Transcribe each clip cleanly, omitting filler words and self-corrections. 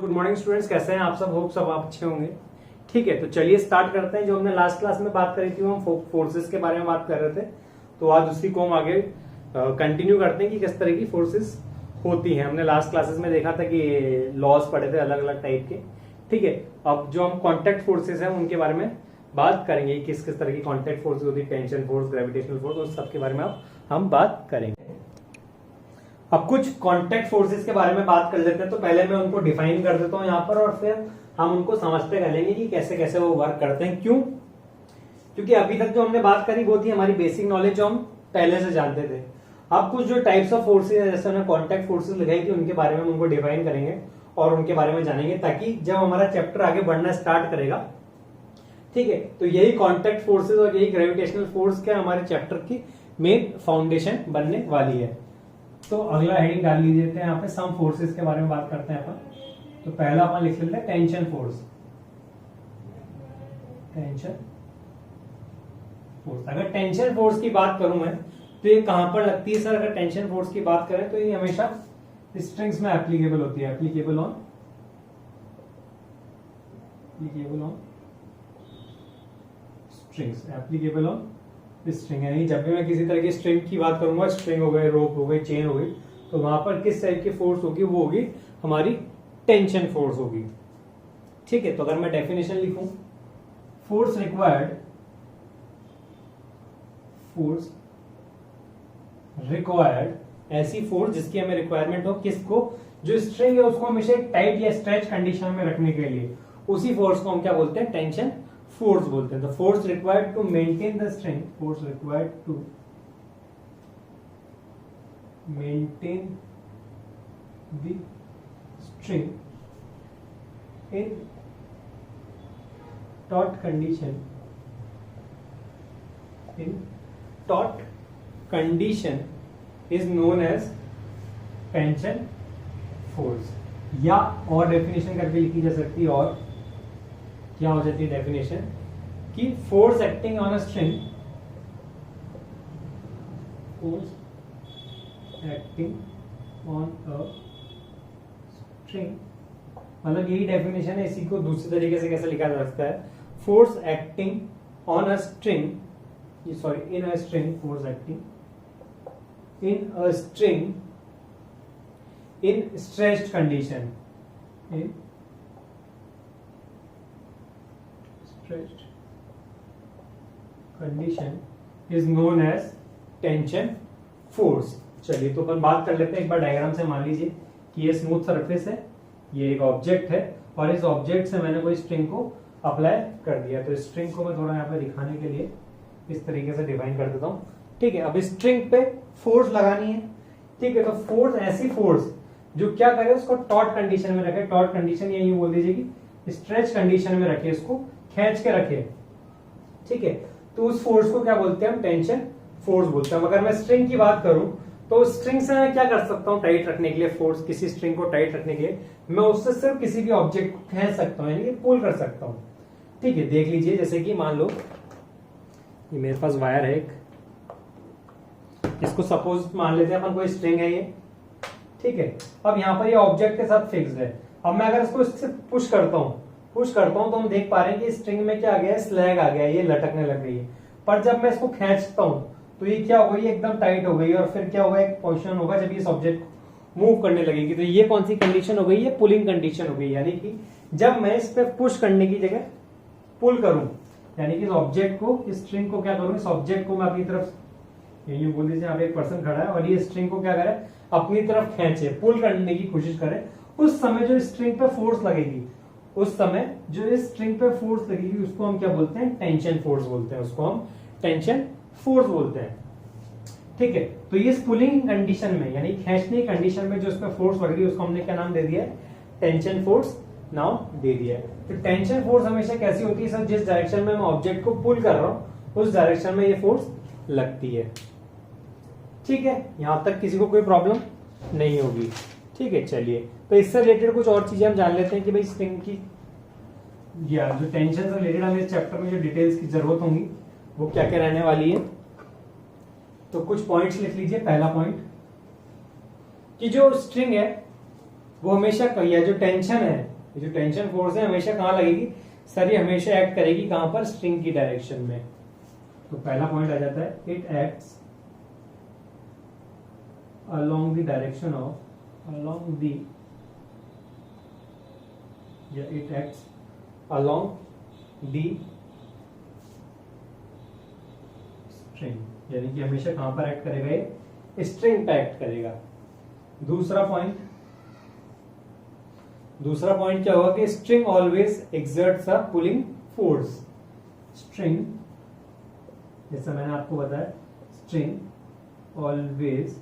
Good morning students, कैसे हैं आप सब? होप सब आप अच्छे होंगे। ठीक है, तो चलिए स्टार्ट करते हैं। जो हमने लास्ट क्लास में बात करी थी वो हम फोर्सेस के बारे में बात कर रहे थे, तो आज उसी को हम आगे कंटिन्यू करते हैं कि किस तरह की फोर्सेस होती हैं। हमने लास्ट क्लासेस में देखा था कि लॉज पढ़े थे अलग अलग टाइप के। ठीक है, अब जो हम कॉन्टैक्ट फोर्सेस हैं उनके बारे में बात करेंगे, किस किस तरह की कॉन्टैक्ट फोर्सेस होती है, टेंशन फोर्स, ग्रेविटेशनल फोर्स, उस सब के बारे में अब हम बात करेंगे। अब कुछ कॉन्टैक्ट फोर्सेस के बारे में बात कर लेते हैं। तो पहले मैं उनको डिफाइन कर देता हूं यहाँ पर, और फिर हम उनको समझते चलेंगे कि कैसे कैसे वो वर्क करते हैं। क्यों? क्योंकि अभी तक जो हमने बात करी वो थी हमारी बेसिक नॉलेज, जो हम पहले से जानते थे। अब कुछ जो टाइप्स ऑफ फोर्सेस है, जैसे हमने कॉन्टैक्ट फोर्सेस लिखाई थी, उनके बारे में हम उनको डिफाइन करेंगे और उनके बारे में जानेंगे, ताकि जब हमारा चैप्टर आगे बढ़ना स्टार्ट करेगा, ठीक है, तो यही कॉन्टैक्ट फोर्सेस और यही ग्रेविटेशनल फोर्स के हमारे चैप्टर की मेन फाउंडेशन बनने वाली है। तो अगला हेडिंग डाल लीजिए यहाँ पे, सम फोर्सेस के बारे में बात करते हैं अपन। तो पहला अपन लिख लेते हैं टेंशन फोर्स। टेंशन फोर्स, अगर टेंशन फोर्स की बात करूं मैं, तो ये कहां पर लगती है सर? अगर टेंशन फोर्स की बात करें तो ये हमेशा स्ट्रिंग्स में एप्लीकेबल होती है। Applicable on strings, applicable on string. यानी जब भी मैं किसी तरह की स्ट्रिंग की बात करूंगा, स्ट्रिंग हो गए, रोप हो गई, चेन हो गई, तो वहां पर किस टाइप की फोर्स होगी? वो होगी हमारी टेंशन फोर्स होगी। ठीक है, तो अगर मैं डेफिनेशन लिखूं, फोर्स रिक्वायर्ड ऐसी फोर्स जिसकी हमें रिक्वायरमेंट हो, किसको? जो स्ट्रिंग है उसको हमेशा एक टाइट या स्ट्रेच कंडीशन में रखने के लिए, उसी फोर्स को हम क्या बोलते हैं? टेंशन फोर्स बोलते हैं। तो force required to maintain the string, force required to maintain the string in taut condition is known as tension force. या और डेफिनेशन करके लिखी जा सकती है, और क्या हो जाती है डेफिनेशन कि force acting on a string, force acting on a string, मतलब यही डेफिनेशन है। इसी को दूसरे तरीके से कैसे लिखा जा सकता है? Force acting on a string, sorry, in a string, force acting in a string in stretched condition, in stretched condition is known as tension force. चलिए, तो अपन बात कर लेते हैं एक बार डायग्राम से। मान लीजिए कि ये स्मूथ सरफेस है, ये एक ऑब्जेक्ट है, और इस ऑब्जेक्ट से मैंने कोई स्ट्रिंग को अप्लाई कर दिया। तो स्ट्रिंग को मैं थोड़ा यहाँ पे दिखाने के लिए इस तरीके से डिफाइन कर देता हूँ। ठीक है, अब स्ट्रिंग पे फोर्स लगानी है। ठीक है, तो फोर्स, ऐसी फोर्स जो क्या करे, उसको टॉट कंडीशन में रखे। टॉट कंडीशन या यूं बोल दीजिए कि स्ट्रेच कंडीशन में रखे, इसको खींच के रखे। ठीक है, तो उस फोर्स को क्या बोलते हैं? हम टेंशन फोर्स बोलते हैं। अगर मैं स्ट्रिंग की बात करूं, तो स्ट्रिंग से मैं क्या कर सकता हूं टाइट रखने के लिए? फोर्स, किसी स्ट्रिंग को टाइट रखने के लिए मैं उससे सिर्फ किसी भी ऑब्जेक्ट को खींच सकता हूं, यानी कि पुल कर सकता हूं। ठीक है, देख लीजिए, जैसे कि मान लो ये मेरे पास वायर है एक, इसको सपोज मान लेते हैं अपन, कोई स्ट्रिंग है ये। ठीक है, अब यहाँ पर ये ऑब्जेक्ट के साथ फिक्स्ड है। अब मैं अगर इसको इससे पुश करता हूँ तो हम देख पा रहे हैं कि स्ट्रिंग में क्या आ गया है? स्लैग आ गया है, ये लटकने लग गई है। पर जब मैं इसको खींचता हूँ तो ये क्या हो गई? एकदम टाइट हो गई, और फिर क्या होगा? एक पोजीशन होगा जब इस ऑब्जेक्ट को मूव करने लगेगी। तो ये कौन सी कंडीशन हो गई? ये पुलिंग कंडीशन हो गई। यानी कि जब मैं इस पे पुश करने की जगह पुल करूं, यानी कि इस ऑब्जेक्ट को, इस स्ट्रिंग को क्या करूं? इस ऑब्जेक्ट को मैं अपनी तरफ, ये बोल दीजिए यहाँ पे एक पर्सन खड़ा है और ये स्ट्रिंग को क्या करे? अपनी तरफ खींचे, पुल करने की कोशिश करे। उस समय जो स्ट्रिंग पे फोर्स लगेगी, उसको हम क्या बोलते हैं? टेंशन फोर्स बोलते हैं। उसको हम टेंशन फोर्स बोलते हैं। ठीक है, तो ये पुलिंग कंडीशन में, यानी खींचने की कंडीशन में जो इस पे फोर्स लग रही है, उसको हमने क्या नाम दे दिया है? टेंशन फोर्स नाम दे दिया है। तो टेंशन फोर्स हमेशा कैसी होती है सर? जिस डायरेक्शन में मैं ऑब्जेक्ट को पुल कर रहा हूं, उस डायरेक्शन में ये फोर्स लगती है। ठीक है, यहां तक किसी को कोई प्रॉब्लम नहीं होगी। ठीक है, चलिए, तो इससे रिलेटेड कुछ और चीजें हम जान लेते हैं कि भाई स्ट्रिंग की, या जो टेंशन से रिलेटेड हमें इस चैप्टर में जो डिटेल्स की जरूरत होंगी वो क्या क्या रहने वाली है। तो कुछ पॉइंट्स लिख लीजिए। पहला पॉइंट कि जो स्ट्रिंग है वो हमेशा ये जो टेंशन है, ये जो टेंशन फोर्स है हमेशा कहाँ लगेगी सर, ये हमेशा एक्ट करेगी कहां पर, स्ट्रिंग की डायरेक्शन में। तो पहला पॉइंट आ जाता है it acts along the direction of, along the, या it acts along the string, यानी कि हमेशा कहां पर एक्ट करेगा, ये स्ट्रिंग पे एक्ट करेगा। दूसरा पॉइंट क्या होगा कि स्ट्रिंग ऑलवेज एक्सर्ट्स अ पुलिंग फोर्स। स्ट्रिंग, जैसा मैंने आपको बताया, string always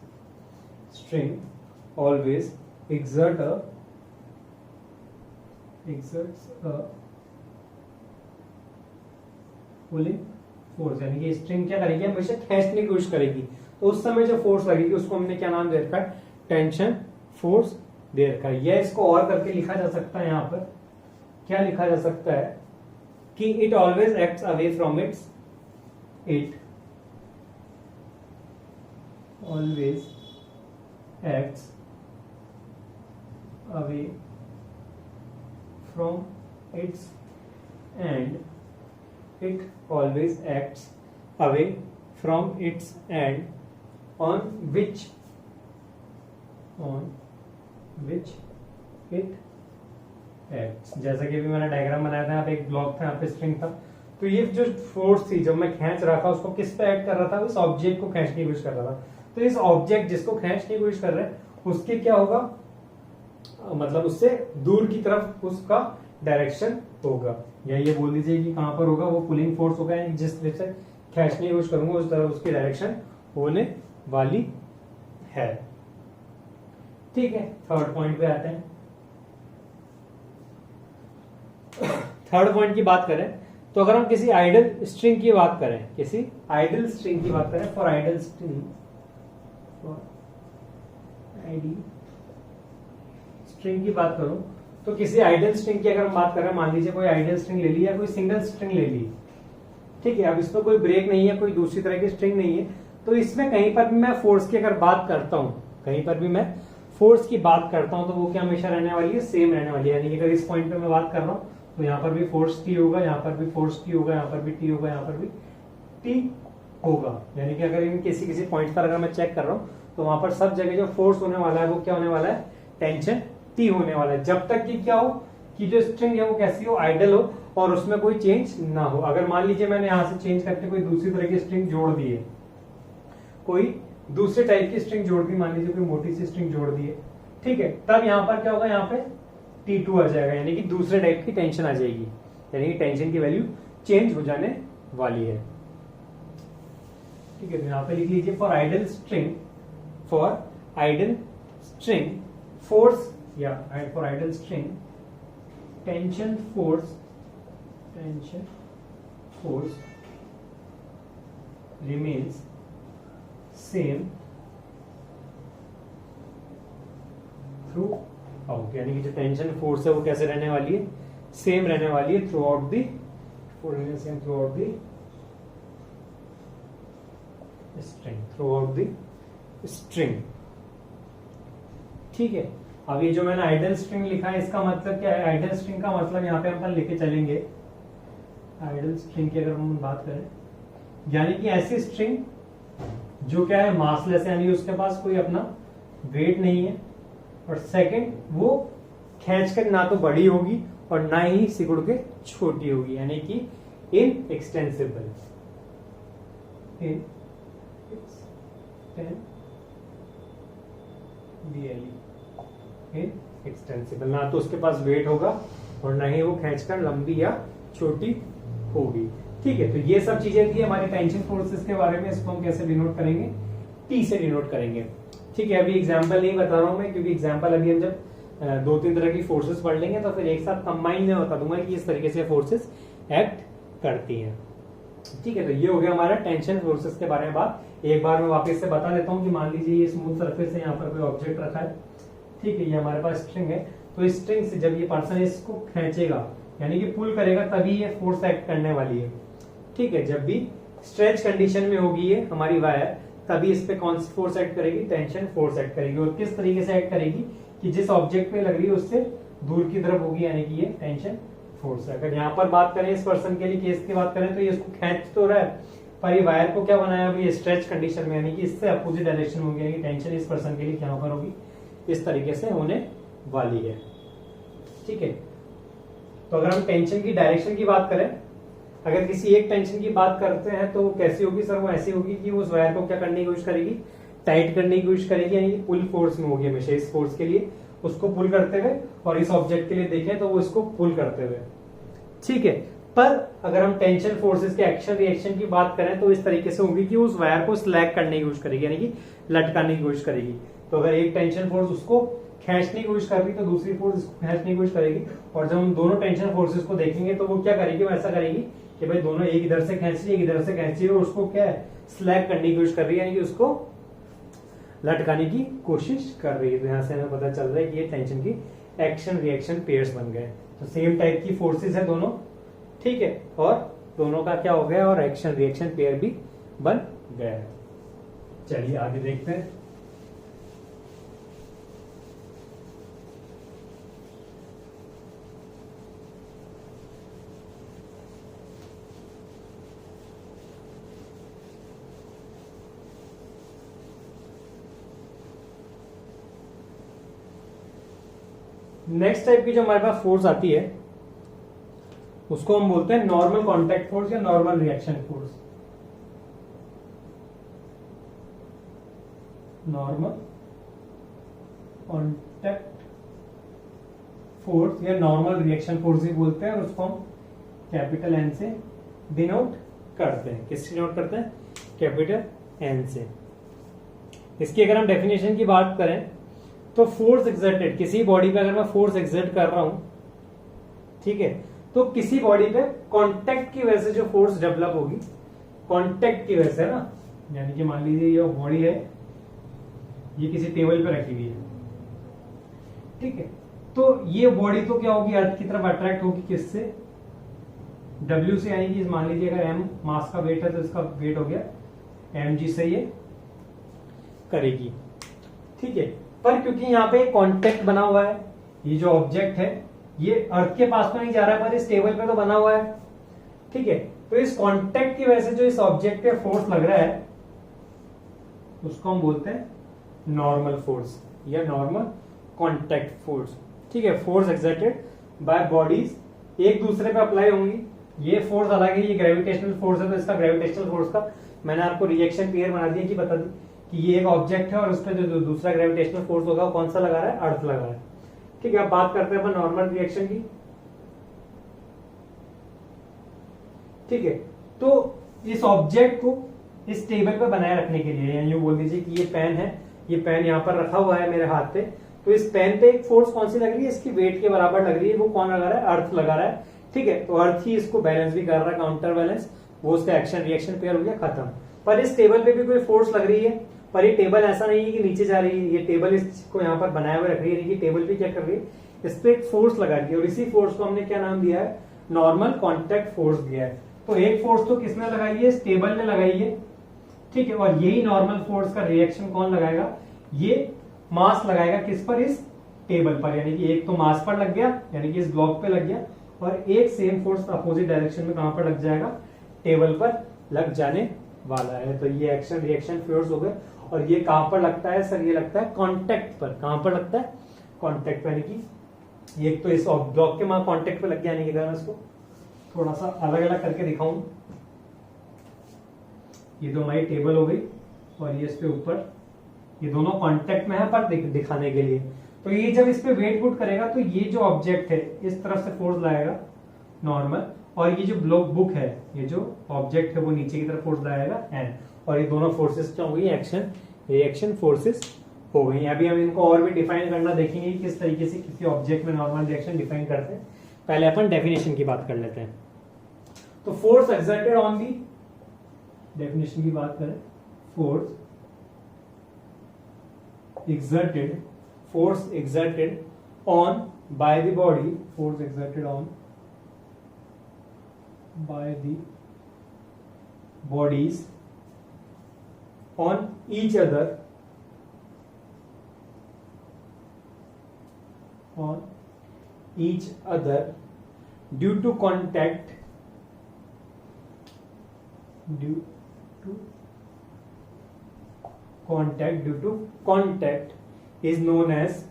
exerts a pulling force, यानी कि स्ट्रिंग क्या करेगी, हमेशा खींचने की कोशिश करेगी। तो उस समय जो फोर्स लगेगी उसको हमने क्या नाम दे रखा है, टेंशन फोर्स दे रखा है। यह इसको और करके लिखा जा सकता है, यहां पर क्या लिखा जा सकता है कि it always acts away from its, it always acts away from its and, it always acts away from its end on which it acts। जैसा कि अभी मैंने डायग्राम बनाया था, यहाँ पे एक ब्लॉक था, यहाँ पे स्ट्रिंग था, तो ये जो फोर्स थी जब मैं खींच रहा था उसको किस पे एक्ट कर रहा था, उस ऑब्जेक्ट को खींचने की कोशिश कर रहा था। तो इस ऑब्जेक्ट जिसको खींचने की कोशिश कर रहे हैं उसके क्या होगा, मतलब उससे दूर की तरफ उसका डायरेक्शन होगा, या ये बोल दीजिए कि कहां पर होगा, वो पुलिंग फोर्स होगा, जिस तरह से खींचने की कोशिश करूंगा उस तरफ उसकी डायरेक्शन होने वाली है। ठीक है, थर्ड पॉइंट पे आते हैं। थर्ड पॉइंट की बात करें तो अगर हम किसी आइडल स्ट्रिंग की बात करें, किसी आइडल स्ट्रिंग की बात करें, फॉर आइडल स्ट्रिंग की बात करूं तो किसी आइडल स्ट्रिंग की अगर हम बात करें, मान लीजिए कोई आइडल स्ट्रिंग ले ली या कोई सिंगल स्ट्रिंग ले ली, ठीक है, अब इसमें कोई ब्रेक नहीं है, कोई दूसरी तरह की स्ट्रिंग नहीं है, तो इसमें कहीं पर भी मैं फोर्स की अगर बात करता हूं, कहीं पर भी मैं फोर्स की बात करता हूं तो वो क्या हमेशा रहने वाली है, सेम रहने वाली है। यानी कि अगर इस पॉइंट पे मैं बात कर रहा हूं तो यहाँ पर भी फोर्स टी होगा, यहाँ पर भी फोर्स टी होगा, यहाँ पर भी टी होगा, यहाँ पर भी टी होगा। यानी कि अगर इन किसी पॉइंट पर अगर मैं चेक कर रहा हूँ तो वहां पर सब जगह जो फोर्स होने वाला है वो क्या होने वाला है, टेंशन टी होने वाला है, जब तक कि क्या हो कि जो स्ट्रिंग है वो कैसी हो, आइडल हो और उसमें कोई चेंज ना हो। अगर मान लीजिए मैंने यहां से चेंज करके कोई दूसरी तरह की स्ट्रिंग जोड़ दी है, कोई दूसरे टाइप की स्ट्रिंग जोड़ दी, मान लीजिए कोई मोटी सी स्ट्रिंग जोड़ दी है, ठीक है, तब यहाँ पर क्या होगा, यहाँ पे T2 आ जाएगा, यानी कि दूसरे टाइप की टेंशन आ जाएगी, यानी कि टेंशन की वैल्यू चेंज हो जाने वाली है। ठीक है, तो यहाँ पे लिख लीजिए फॉर आइडल स्ट्रिंग फोर्स, या for ideal string tension force remains same throughout, यानी कि जो टेंशन फोर्स है वो कैसे रहने वाली है, सेम रहने वाली है थ्रू आउट दी स्ट्रिंग। ठीक है, अब ये जो मैंने आइडल स्ट्रिंग लिखा है इसका मतलब क्या है, आइडल स्ट्रिंग का मतलब यहाँ पे हम लेके चलेंगे, आइडल स्ट्रिंग की अगर हम बात करें, यानी कि ऐसी स्ट्रिंग जो क्या है, मासलेस, यानी उसके पास कोई अपना वेट नहीं है, और सेकंड वो खींचकर ना तो बड़ी होगी और ना ही सिकुड़ के छोटी होगी, यानी कि इनएक्सटेंसिबल, इनएक्सटेंसिबल, ना तो उसके पास वेट होगा और ना ही वो खींचकर लंबी या छोटी होगी। ठीक है, तो ये सब चीजें थी हमारी टेंशन फोर्सेस के बारे में। इसको हम कैसे डिनोट करेंगे, टी से डिनोट करेंगे। ठीक है, अभी एग्जांपल नहीं बता रहा हूं मैं, क्योंकि एग्जांपल अभी हम जब दो तीन तरह की फोर्सेस पढ़ लेंगे तो फिर एक साथ कंबाइन में बता दूंगा कि इस तरीके से फोर्सेस एक्ट करती हैं। ठीक है, तो ये हो गया हमारा टेंशन फोर्सेस के बारे में बात। एक बार मैं वापस से बता देता हूँ कि मान लीजिए ये स्मूथ सरफेस है, यहाँ पर कोई ऑब्जेक्ट रखा है, ठीक है, ये हमारे पास स्ट्रिंग है, तो इस स्ट्रिंग से जब ये पर्सन इसको खींचेगा यानी कि पुल करेगा तभी ये फोर्स एक्ट करने वाली है। ठीक है, जब भी स्ट्रेच कंडीशन में होगी ये हमारी वायर, तभी इस पे कौन सी फोर्स एक्ट करेगी, टेंशन फोर्स एक्ट करेगी। और किस तरीके से एक्ट करेगी कि जिस ऑब्जेक्ट पे लग रही है उससे दूर की तरफ होगी, यानी कि ये टेंशन फोर्स है। अगर यहाँ पर बात करें इस पर्सन के लिए केस की बात करें तो ये इसको खींच तो रहा है, पर ये वायर को क्या बनाया अभी स्ट्रेच कंडीशन में, यानी कि इससे अपोजिट डायरेक्शन होगी, यानी कि टेंशन इस पर्सन के लिए यहाँ पर होगी, इस तरीके से होने वाली है। ठीक है, तो अगर हम टेंशन की डायरेक्शन की बात करें, अगर किसी एक टेंशन की बात करते हैं तो कैसी होगी सर, वो ऐसी होगी कि उस वायर को क्या करने की कोशिश करेगी, टाइट करने की कोशिश करेगी, यानी कि पुल फोर्स में होगी हमेशा, इस फोर्स के लिए उसको पुल करते हुए, और इस ऑब्जेक्ट के लिए देखें तो वो इसको पुल करते हुए। ठीक है, पर अगर हम टेंशन फोर्सेस के एक्शन रिएक्शन की बात करें तो इस तरीके से होगी कि उस वायर को स्लैग करने की कोशिश करेगी, यानी कि लटकाने की कोशिश करेगी। तो अगर एक टेंशन फोर्स उसको खींचने की कोशिश कर रही तो दूसरी फोर्स इसको खींचने की कोशिश करेगी, और जब हम दोनों टेंशन फोर्सेस को देखेंगे तो वो क्या करेगी, वो ऐसा करेगी कि भाई दोनों एक इधर से खींच रही है, एक इधर से खींच रही है, और उसको क्या है स्लैग करने की कोशिश कर रही है, यानी कि उसको लटकाने की कोशिश कर रही है। तो यहाँ से हमें पता चल रहा है कि ये टेंशन की एक्शन रिएक्शन पेयर्स बन गए। तो सेम टाइप की फोर्सेस है दोनों, ठीक है, और दोनों का क्या हो गया, और एक्शन रिएक्शन पेयर भी बन गया। चलिए आगे देखते हैं। नेक्स्ट टाइप की जो हमारे पास फोर्स आती है उसको हम बोलते हैं नॉर्मल कांटेक्ट फोर्स या normal reaction force. Normal contact force या नॉर्मल रिएक्शन फोर्स भी बोलते हैं, और उसको हम कैपिटल एन से डिनोट करते हैं। किससे डिनोट करते हैं, कैपिटल एन से। इसकी अगर हम डेफिनेशन की बात करें तो फोर्स एक्सर्टेड, किसी बॉडी पे अगर मैं फोर्स एक्सर्ट कर रहा हूं, ठीक है, तो किसी बॉडी पे कांटेक्ट की वजह से जो फोर्स डेवलप होगी, कांटेक्ट की वजह से ना, यानी कि मान लीजिए ये बॉडी है, ये किसी टेबल पे रखी हुई है, ठीक है, तो ये बॉडी तो क्या होगी, अर्थ की तरफ अट्रैक्ट होगी, किससे, W से, यानी कि मान लीजिए अगर M मास का वेट है तो इसका वेट हो गया mg से ये करेगी, ठीक है। पर क्योंकि यहाँ पे कांटेक्ट बना हुआ है, ये जो ऑब्जेक्ट है ये अर्थ के पास तो नहीं जा रहा है, पर इस टेबल पे तो बना हुआ है, ठीक है, तो इस कांटेक्ट की वजह से जो इस ऑब्जेक्ट पे फोर्स लग रहा है उसको हम बोलते हैं नॉर्मल फोर्स या नॉर्मल कांटेक्ट फोर्स। ठीक है, फोर्स एक्सर्टेड बाय बॉडीज एक दूसरे पे अप्लाई होंगी। ये फोर्स अलग है, ये ग्रेविटेशनल फोर्स है, तो इसका ग्रेविटेशनल फोर्स का मैंने आपको रिएक्शन पेयर बना दिया कि बता दी कि ये एक ऑब्जेक्ट है और उस पर जो दूसरा ग्रेविटेशनल फोर्स होगा वो कौन सा लगा रहा है, अर्थ लगा रहा है। ठीक है, अब बात करते हैं अपन नॉर्मल रिएक्शन की। ठीक है, तो इस ऑब्जेक्ट को इस टेबल पर बनाए रखने के लिए, यानी बोल दीजिए कि ये पेन है, ये पेन यहाँ पर रखा हुआ है मेरे हाथ पे, तो इस पेन पे एक फोर्स कौन सी लग रही है, इसकी वेट के बराबर लग रही है, वो कौन लगा रहा है, अर्थ लगा रहा है। ठीक है, तो अर्थ ही इसको बैलेंस भी कर रहा है, काउंटर बैलेंस, वो उसका एक्शन रिएक्शन पेयर हो गया खत्म। पर इस टेबल पे भी कोई फोर्स लग रही है, पर ये टेबल ऐसा नहीं है कि नीचे जा रही है, ये टेबल इसको यहाँ पर बनाए हुए रख रही है, टेबल पे क्या कर रही है, इस पे एक फोर्स लगा रही है, और इसी फोर्स को हमने क्या नाम दिया है, नॉर्मल कांटेक्ट फोर्स दिया है। तो एक फोर्स तो किसने लगाई है, इस टेबल ने लगाई है, ठीक है, और यही नॉर्मल फोर्स का रिएक्शन कौन लगाएगा, ये मास लगाएगा किस पर, इस टेबल पर, यानी कि एक तो मास पर लग गया, यानी कि इस ब्लॉक पे लग गया, और एक सेम फोर्स अपोजिट डायरेक्शन में कहां पर लग जाएगा, टेबल पर लग जाने वाला है। तो ये एक्शन रिएक्शन फोर्स हो गए, और ये कहां पर लगता है सर, ये लगता है कांटेक्ट पर। कहां पर लगता है, कांटेक्ट पर, यानी कि एक तो इस ब्लॉक के वहां कांटेक्ट पे लग गया, यानी कि अगर मैं इसको थोड़ा सा अलग अलग करके दिखाऊं, ये तो हमारी टेबल हो गई, और ये इसके ऊपर, ये दोनों कांटेक्ट में है पर दिखाने के लिए। तो ये जब इस पे वेट पुट करेगा तो ये जो ऑब्जेक्ट है इस तरफ से फोर्स लाएगा नॉर्मल, और ये जो ब्लॉक बुक है, ये जो ऑब्जेक्ट है वो नीचे की तरफ फोर्स लाएगा एन, और ये दोनों फोर्सेस क्या हो गई, एक्शन रिएक्शन फोर्सेस हो गई। अभी हम इनको और भी डिफाइन करना देखेंगे किस तरीके से किसी ऑब्जेक्ट में नॉर्मल रिएक्शन डिफाइन करते हैं। पहले अपन डेफिनेशन की बात कर लेते हैं। तो force exerted on the, definition की बात करें, force exerted on by the body, force exerted on by the bodies on each other on each other due to contact is known as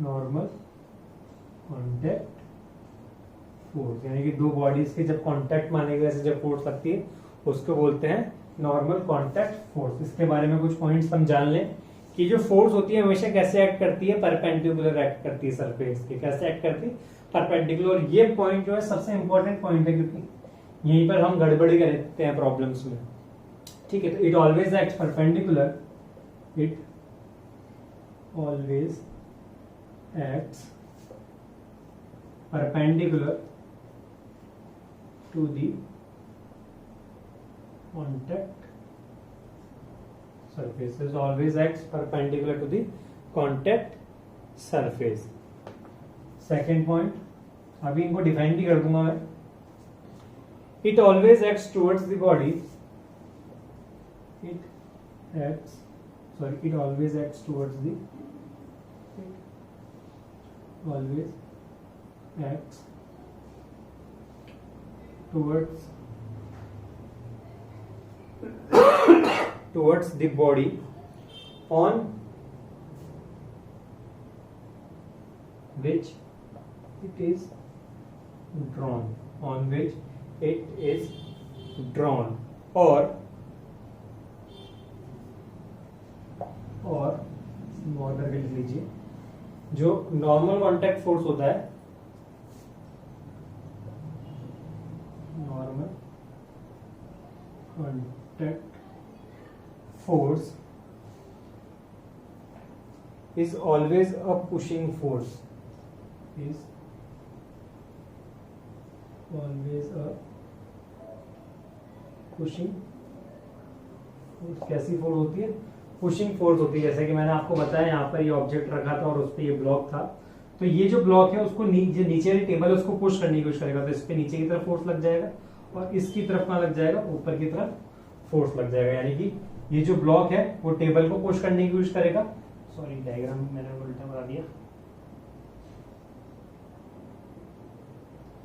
normal contact force. यानी कि दो bodies के जब contact माने गए ऐसे जब फोर्स लगती है उसको बोलते हैं नॉर्मल कॉन्टैक्ट फोर्स। इसके बारे में कुछ पॉइंट्स हम जान लें कि जो फोर्स होती है हमेशा कैसे एक्ट करती है, परपेंडिकुलर एक्ट करती है सरफेस के। कैसे एक्ट करती है? परपेंडिकुलर। और ये पॉइंट जो है सबसे इंपॉर्टेंट पॉइंट है क्योंकि यहीं पर हम गड़बड़ी करते हैं प्रॉब्लम्स में। ठीक है, तो it always act perpendicular, it always acts perpendicular to the contact surface, is always acts perpendicular to the contact surface। Second point, अभी इनको डिफाइन भी कर दूंगा मैं। It always acts towards the body, it always acts towards the always acts towards the body on which it is drawn, or और करके लिख लीजिए, जो नॉर्मल कॉन्टैक्ट फोर्स होता है, normal contact force is always a pushing force, is always a pushing force। कैसी force होती है? पुशिंग फोर्स होती है। जैसे कि मैंने आपको बताया यहाँ पर ये ऑब्जेक्ट रखा था और उस पर ये ब्लॉक था, तो ये जो ब्लॉक है उसको जो नीचे वाली टेबल है उसको पुश करने की कोशिश करेगा, तो इस पे नीचे की तरफ फोर्स लग जाएगा और इसकी तरफ कहाँ लग जाएगा? ऊपर की तरफ फोर्स लग जाएगा। यानी कि ये जो ब्लॉक है वो टेबल को पुश करने की कोशिश करेगा। सॉरी, डायग्राम मैंने उल्टा बना दिया।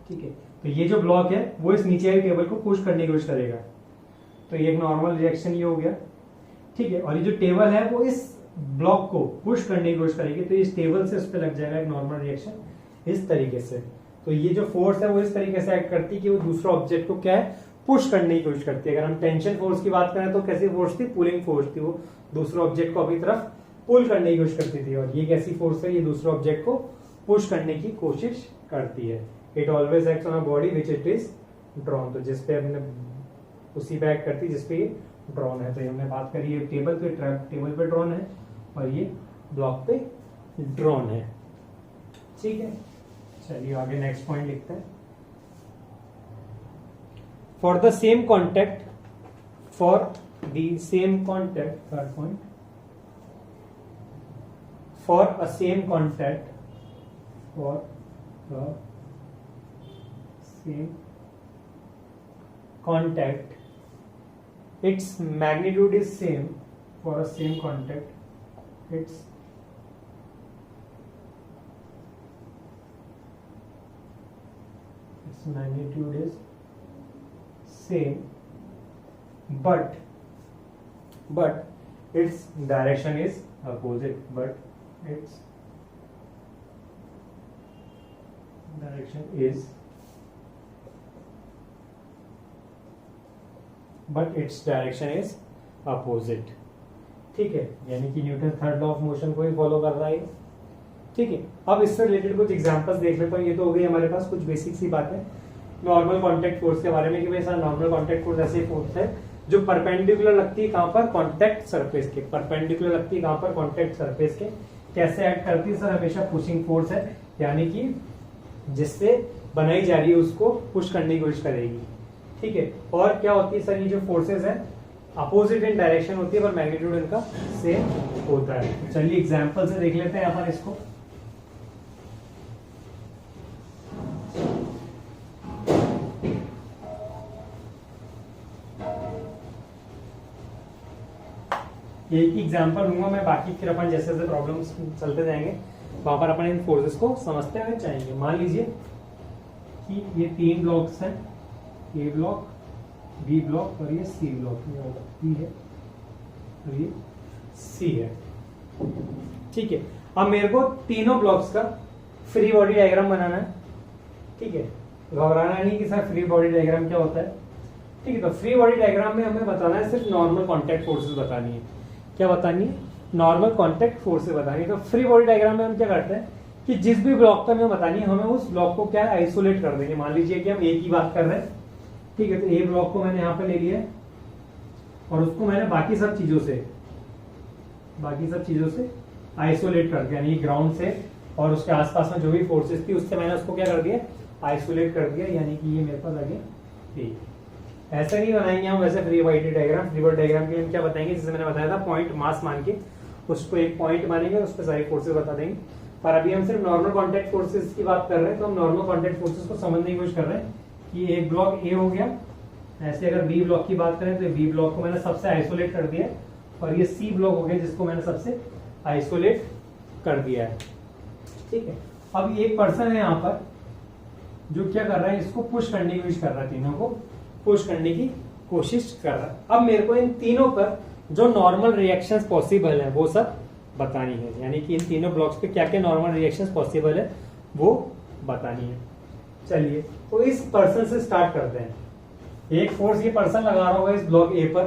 ठीक है, तो ये जो ब्लॉक है वो इस नीचे वाली टेबल को पुश करने की कोशिश करेगा, तो ये एक नॉर्मल रिएक्शन ये हो गया। ठीक है, और ये जो टेबल है वो इस ब्लॉक को पुश करने की कोशिश करेगी, तो इस टेबल से उस पर लग जाएगा एक नॉर्मल रिएक्शन इस तरीके से। तो ये जो फोर्स है वो इस तरीके से एक्ट करती है कि वो दूसरा ऑब्जेक्ट को क्या है? पुश करने की कोशिश करती है। अगर हम टेंशन फोर्स की बात करें तो कैसी फोर्स थी? पुलिंग फोर्स थी। वो दूसरे ऑब्जेक्ट को अपनी तरफ पुल करने की कोशिश करती थी। और ये कैसी फोर्स है? ये दूसरे ऑब्जेक्ट को पुश करने की कोशिश करती है। It always acts on a body which it is drawn. तो जिसपे हमने उसी पे एक्ट करती है जिसपे ये ड्रॉन है। तो ये हमने बात करी है टेबल पे ड्रॉन है और ये ब्लॉक पे ड्रॉन है। ठीक है, चलिए आगे नेक्स्ट पॉइंट लिखते हैं। For the same contact, third point, for a same contact, its magnitude is same. For a same contact, its magnitude is same, but its direction is opposite. Its direction is opposite। ठीक है, यानी कि Newton third law of motion को ही follow कर रहा है। ठीक है, अब इससे रिलेटेड कुछ एग्जांपल्स देख लेते हैं। ये तो हो गई हमारे पास कुछ बेसिक सी बातें नॉर्मल कॉन्टैक्ट फोर्स के बारे में कि भाई सर नॉर्मल कॉन्टैक्ट फोर्स ऐसी फोर्स है जो परपेंडिकुलर लगती है कहां पर? कॉन्टैक्ट सरफेस के। परपेंडिकुलर लगती है कहां पर? कॉन्टैक्ट सरफेस के। कैसे एक्ट करती है? सर हमेशा पुशिंग फोर्स है, यानी कि जिससे बनाई जा रही है उसको पुश करने की कोशिश करेगी। ठीक है, और क्या होती है सर? ये जो फोर्सेस है अपोजिट इन डायरेक्शन होती है पर मैग्नीट्यूड इनका सेम होता है। चलिए एग्जांपल से देख लेते हैं यहाँ पर इसको। एक ही एग्जांपल लूंगा मैं, बाकी फिर अपन जैसे जैसे प्रॉब्लम्स चलते जाएंगे वहां पर अपन इन फोर्सेस को समझते हुए जाएंगे। मान लीजिए कि ये 3 ब्लॉक्स हैं, ए ब्लॉक, बी ब्लॉक और ये सी ब्लॉक, बी है और ये सी है। ठीक है, अब मेरे को तीनों ब्लॉक्स का फ्री बॉडी डायग्राम बनाना है। ठीक है, घबराना नहीं कि सर फ्री बॉडी डायग्राम क्या होता है। ठीक है, तो फ्री बॉडी डायग्राम में हमें बताना है सिर्फ नॉर्मल कॉन्टैक्ट फोर्सेस बतानी है। क्या बतानी है? नॉर्मल कॉन्टैक्ट फोर्सेस बतानी है। तो फ्री बॉडी डायग्राम में हम क्या करते हैं कि जिस भी ब्लॉक का हमें बतानी है, हमें उस ब्लॉक को क्या आइसोलेट कर देंगे। मान लीजिए कि हम ए की बात कर रहे हैं। ठीक है, तो ए ब्लॉक को मैंने यहाँ पे ले लिया और उसको मैंने बाकी सब चीजों से आइसोलेट कर दिया, यानी ग्राउंड से और उसके आसपास में जो भी फोर्सेस थी उससे मैंने उसको क्या कर दिया, आइसोलेट कर दिया, यानी कि ये मेरे पास आ गया ए। ऐसे नहीं बनाएंगे हम वैसे free body diagram. Free body diagram के हम क्या बताएंगे, जैसे मैंने बताया था पॉइंट मास मान के उसको एक पॉइंट मानेंगे, उस पर सारी फोर्सेस बता देंगे। पर अभी हम सिर्फ नॉर्मल कॉन्टैक्ट फोर्सेस की बात कर रहे हैं, तो हम नॉर्मल कॉन्टैक्ट फोर्सेस को समझने की कोशिश कर रहे हैं कि एक ब्लॉक ए हो गया। ऐसे अगर बी ब्लॉक की बात करें तो बी ब्लॉक को मैंने सबसे आइसोलेट कर दिया और ये सी ब्लॉक हो गया जिसको मैंने सबसे आइसोलेट कर दिया है। ठीक है, अब एक पर्सन है यहाँ पर जो क्या कर रहा है, इसको पुश करने की कोशिश कर रहा है, तीनों को पुश करने की कोशिश कर रहा है। अब मेरे को इन तीनों पर जो नॉर्मल रिएक्शंस पॉसिबल है वो सब बतानी है, यानी कि इन तीनों ब्लॉक्स पे क्या क्या नॉर्मल रिएक्शंस पॉसिबल है वो बतानी है। चलिए, तो इस पर्सन से स्टार्ट करते हैं। एक फोर्स ये पर्सन लगा रहा होगा इस ब्लॉक ए पर,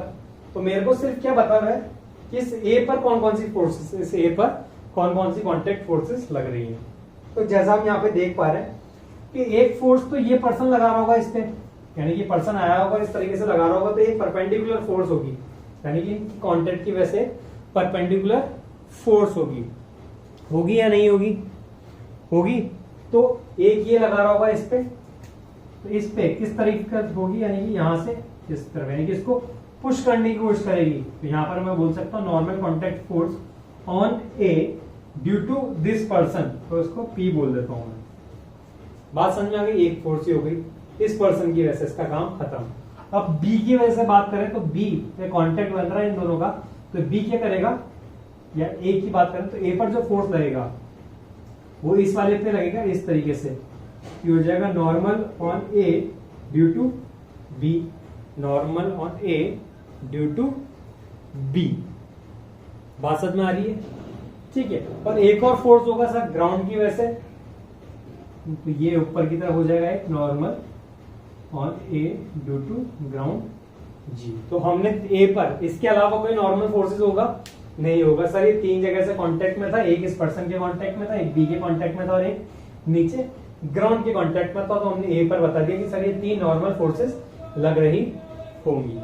तो मेरे को सिर्फ क्या बता रहा है कि इस ए पर कौन कौन सी फोर्सेस, इस ए पर कौन कौन सी कॉन्टैक्ट फोर्सेस लग रही है। तो जैसा हम यहाँ पे देख पा रहे हैं कि एक फोर्स तो ये पर्सन लगा रहा होगा इस पे, यानी कि पर्सन आया होगा इस तरीके से लगा रहा होगा, तो एक परपेंडिकुलर फोर्स होगी, यानी कि कॉन्टैक्ट की वजह से परपेंडिकुलर फोर्स होगी या नहीं होगी? होगी। तो एक ये लगा रहा होगा इस पे, तो इस पे किस तरीके का होगी, यानी कि यहां से इस तरफ, यानी कि इसको पुश करने की कोशिश करेगी। तो यहां पर मैं बोल सकता हूं normal contact force on A due to this person, तो इसको पी बोल देता हूं मैं। बात समझ में आ गई? एक फोर्स ही हो गई इस पर्सन की वजह से, इसका काम खत्म। अब बी की वजह से बात करें तो बी पे कॉन्टैक्ट बन रहा है इन दोनों का, तो बी क्या करेगा, या ए की बात करें तो ए पर जो फोर्स लगेगा वो इस वाले पे लगेगा इस तरीके से, हो जाएगा normal on A due to B, normal on A due to B. बात समझ में आ रही है? ठीक है, और एक और फोर्स होगा सर ग्राउंड की वजह से, तो ये ऊपर की तरफ हो जाएगा एक normal on A due to ground जी। तो हमने ए पर, इसके अलावा कोई नॉर्मल फोर्सेस होगा नहीं होगा सर। ये 3 जगह से कांटेक्ट में था, एक इस पर्सन के कांटेक्ट में था, एक बी के कांटेक्ट में था और एक नीचे ग्राउंड के कांटेक्ट में था। तो हमने ए पर बता दिया कि सर ये 3 नॉर्मल फोर्सेस लग रही होंगी।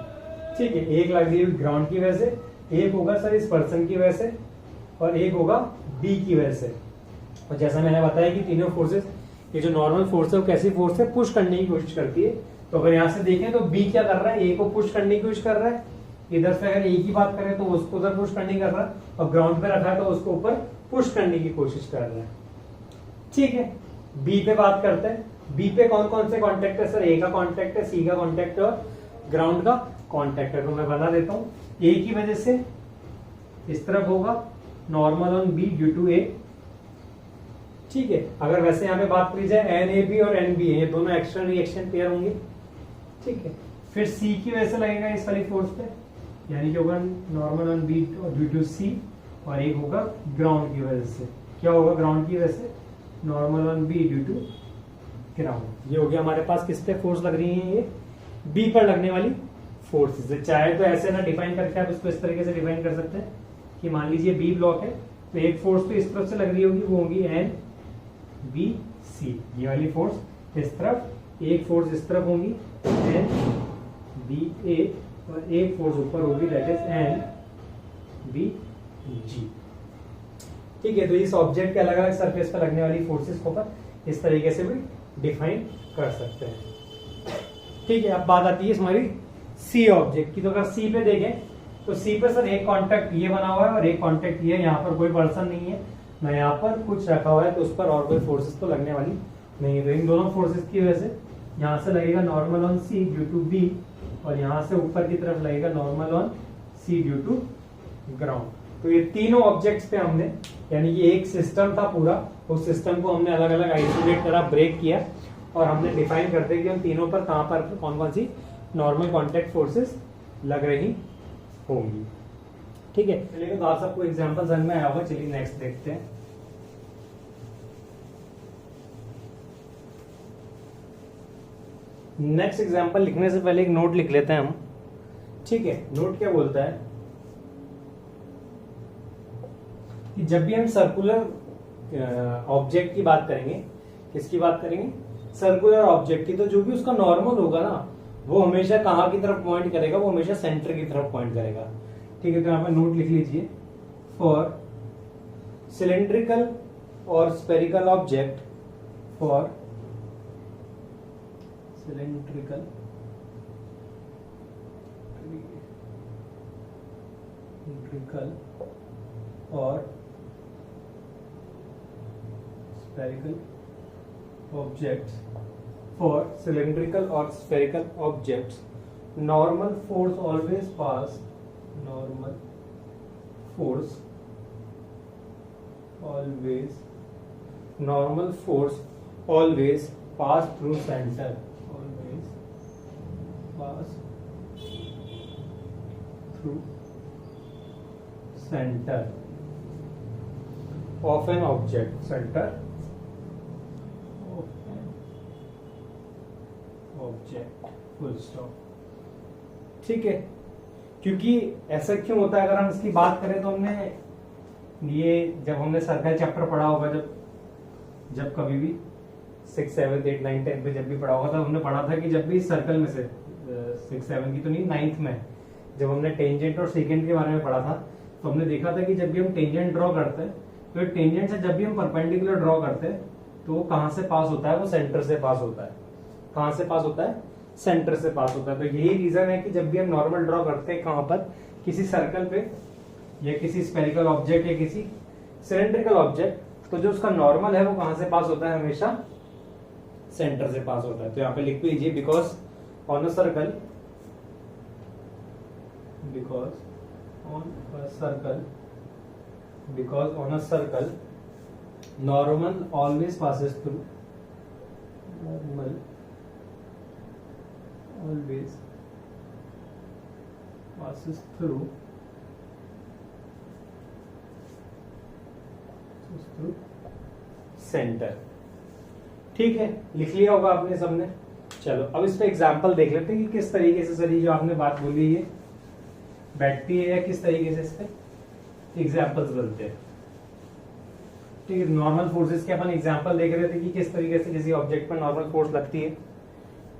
ठीक है, एक लग रही है ग्राउंड की वजह से, एक होगा सर इस पर्सन की वजह से और एक होगा बी की वजह से। और जैसा मैंने बताया कि तीनों फोर्सेस, ये जो नॉर्मल फोर्स है वो कैसी फोर्स है, पुश करने की कोशिश करती है। तो अगर यहां से देखें तो बी क्या कर रहा है, ए को पुश करने की कोशिश कर रहा है। इधर से अगर ए की बात करें तो उसको उधर पुश करने कर रहा है, और ग्राउंड पे रखा है तो उसको ऊपर पुश करने की कोशिश कर रहा है। ठीक है, बी पे बात करते हैं। बी पे कौन कौन से कॉन्टेक्ट है सर? ए का कॉन्टेक्ट है, सी का कॉन्टेक्ट है और ग्राउंड का कॉन्टेक्ट है। तो मैं बता देता हूं, ए की वजह से इस तरफ होगा normal on B due to A. ठीक है, अगर वैसे यहाँ पे बात करी जाए एन ए बी और एन बी, ये दोनों एक्स्ट्रा रिएक्शन पेयर होंगे। ठीक है, फिर सी की वजह से लगेगा इस वाली फोर्स पे, यानी कि होगा normal on B due to C, और एक होगा ग्राउंड की वजह से। क्या होगा ग्राउंड की वजह से? Normal on B due to ground. ये हो गया हमारे पास किस पे फोर्स लग रही है, ये बी पर लगने वाली फोर्सेस। चाहे तो ऐसे ना डिफाइन करके आप इसको इस तरीके से डिफाइन कर सकते हैं कि मान लीजिए बी ब्लॉक है, तो एक फोर्स तो इस तरफ से लग रही होगी, वो होगी एन बी सी, ये वाली फोर्स इस तरफ, एक फोर्स इस तरफ होगी एन बी ए, और एक फोर्स ऊपर होगी दैट इज एन बी जी। ठीक है, तो इस ऑब्जेक्ट के अलग अलग सरफेस पर लगने वाली फोर्सेस को पर इस तरीके से भी डिफाइन कर सकते हैं। ठीक है, अब बात आती है हमारी सी ऑब्जेक्ट की। तो अगर सी पे देखें तो सी पे सर एक कॉन्टेक्ट ये बना हुआ है और एक कॉन्टेक्ट ये, यहाँ पर कोई पर्सन नहीं है ना, यहाँ पर कुछ रखा हुआ है, तो उस पर और कोई फोर्सेस तो लगने वाली नहीं है। तो इन दोनों फोर्सेस की वजह से यहाँ से लगेगा normal on C due to B, और यहाँ से ऊपर की तरफ लगेगा normal on C due to ground. तो ये तीनों ऑब्जेक्ट्स पे हमने, यानी कि एक सिस्टम था पूरा, उस सिस्टम को हमने अलग अलग आइसोलेट करा, ब्रेक किया, और हमने डिफाइन करते कि उन तीनों पर कहां पर कौन कौन सी नॉर्मल कॉन्टैक्ट फोर्सेस लग रही होंगी। ठीक है, चलिए, तो आप सबको एग्जांपल समझ में आया होगा। चलिए नेक्स्ट देखते हैं। नेक्स्ट एग्जांपल लिखने से पहले एक नोट लिख लेते हैं हम। ठीक है, नोट क्या बोलता है कि जब भी हम सर्कुलर ऑब्जेक्ट की बात करेंगे, किसकी बात करेंगे, सर्कुलर ऑब्जेक्ट की, तो जो भी उसका नॉर्मल होगा ना, वो हमेशा कहां की तरफ पॉइंट करेगा, वो हमेशा सेंटर की तरफ पॉइंट करेगा। ठीक है, तो यहां पर नोट लिख लीजिए, फॉर सिलेंड्रिकल और स्फेरिकल ऑब्जेक्ट, फॉर सिलेंड्रिकल और spherical objects, for cylindrical or spherical objects, normal force always pass through center, center of an object, center of an object, full stop। ठीक है, क्योंकि ऐसा क्यों होता है, अगर हम इसकी बात करें तो हमने ये जब हमने सर्कल चैप्टर पढ़ा होगा, जब कभी भी 6, 7, 8, 9, 10 पे जब भी पढ़ा होगा, तब हमने पढ़ा था कि जब भी सर्कल में से 6, 7 की तो नहीं, 9th में जब हमने टेंजेंट और सेकेंड के बारे में पढ़ा था, तो हमने देखा था कि जब भी हम टेंजेंट ड्रॉ करते हैं, तो टेंजेंट से जब भी हम परपेंडिकुलर ड्रॉ करते हैं, तो वो कहां से पास होता है, वो सेंटर से पास होता है। कहां से पास होता है, सेंटर से पास होता है। तो यही रीजन है कि जब भी हम नॉर्मल ड्रॉ करते हैं कहां पर, किसी सर्कल पे या किसी स्फेरिकल ऑब्जेक्ट या किसी सिलेंड्रिकल ऑब्जेक्ट, तो जो उसका नॉर्मल है वो कहां से पास होता है, हमेशा सेंटर से पास होता है। तो यहाँ पे लिख लीजिए, because on a circle, normal always passes through centre. ठीक है, लिख लिया होगा आपने सबने। चलो अब इस पे एग्जांपल देख लेते हैं कि किस तरीके से सर ये जो आपने बात बोली है बैठती है, या किस तरीके से इस पे एग्जांपल्स बनते हैं। ठीक है, नॉर्मल फोर्सेस के अपन एग्जांपल देख रहे थे कि किस तरीके से किसी ऑब्जेक्ट पर नॉर्मल फोर्स लगती है।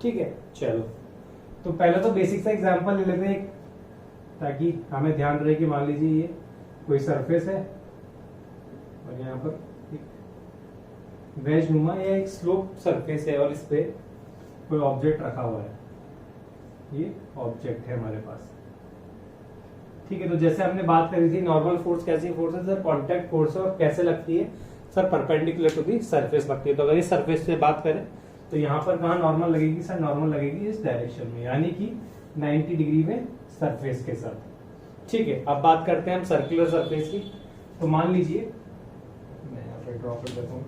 ठीक है, चलो तो पहले तो बेसिक सा एग्जांपल ले लेते हैं, ताकि हमें ध्यान रहे कि मान लीजिए ये कोई सरफेस है और यहाँ पर एक वेज नुमा या एक स्लोप सरफेस है, और इस पे कोई ऑब्जेक्ट रखा हुआ है। ये ऑब्जेक्ट है हमारे पास। ठीक है, तो जैसे हमने बात करी थी, नॉर्मल फोर्स कैसी फोर्स है सर, कांटेक्ट फोर्स है, और कैसे लगती है sir, perpendicular to the surface लगती है। तो अगर इस सरफेस से बात करें तो यहाँ पर कहाँ नॉर्मल लगेगी सर, नॉर्मल लगेगी इस डायरेक्शन में, यानी कि 90 डिग्री में सरफेस के साथ। ठीक है, अब बात करते हैं हम सर्कुलर सरफेस की। तो मान लीजिए मैं यहाँ पर ड्रॉ कर देता हूँ,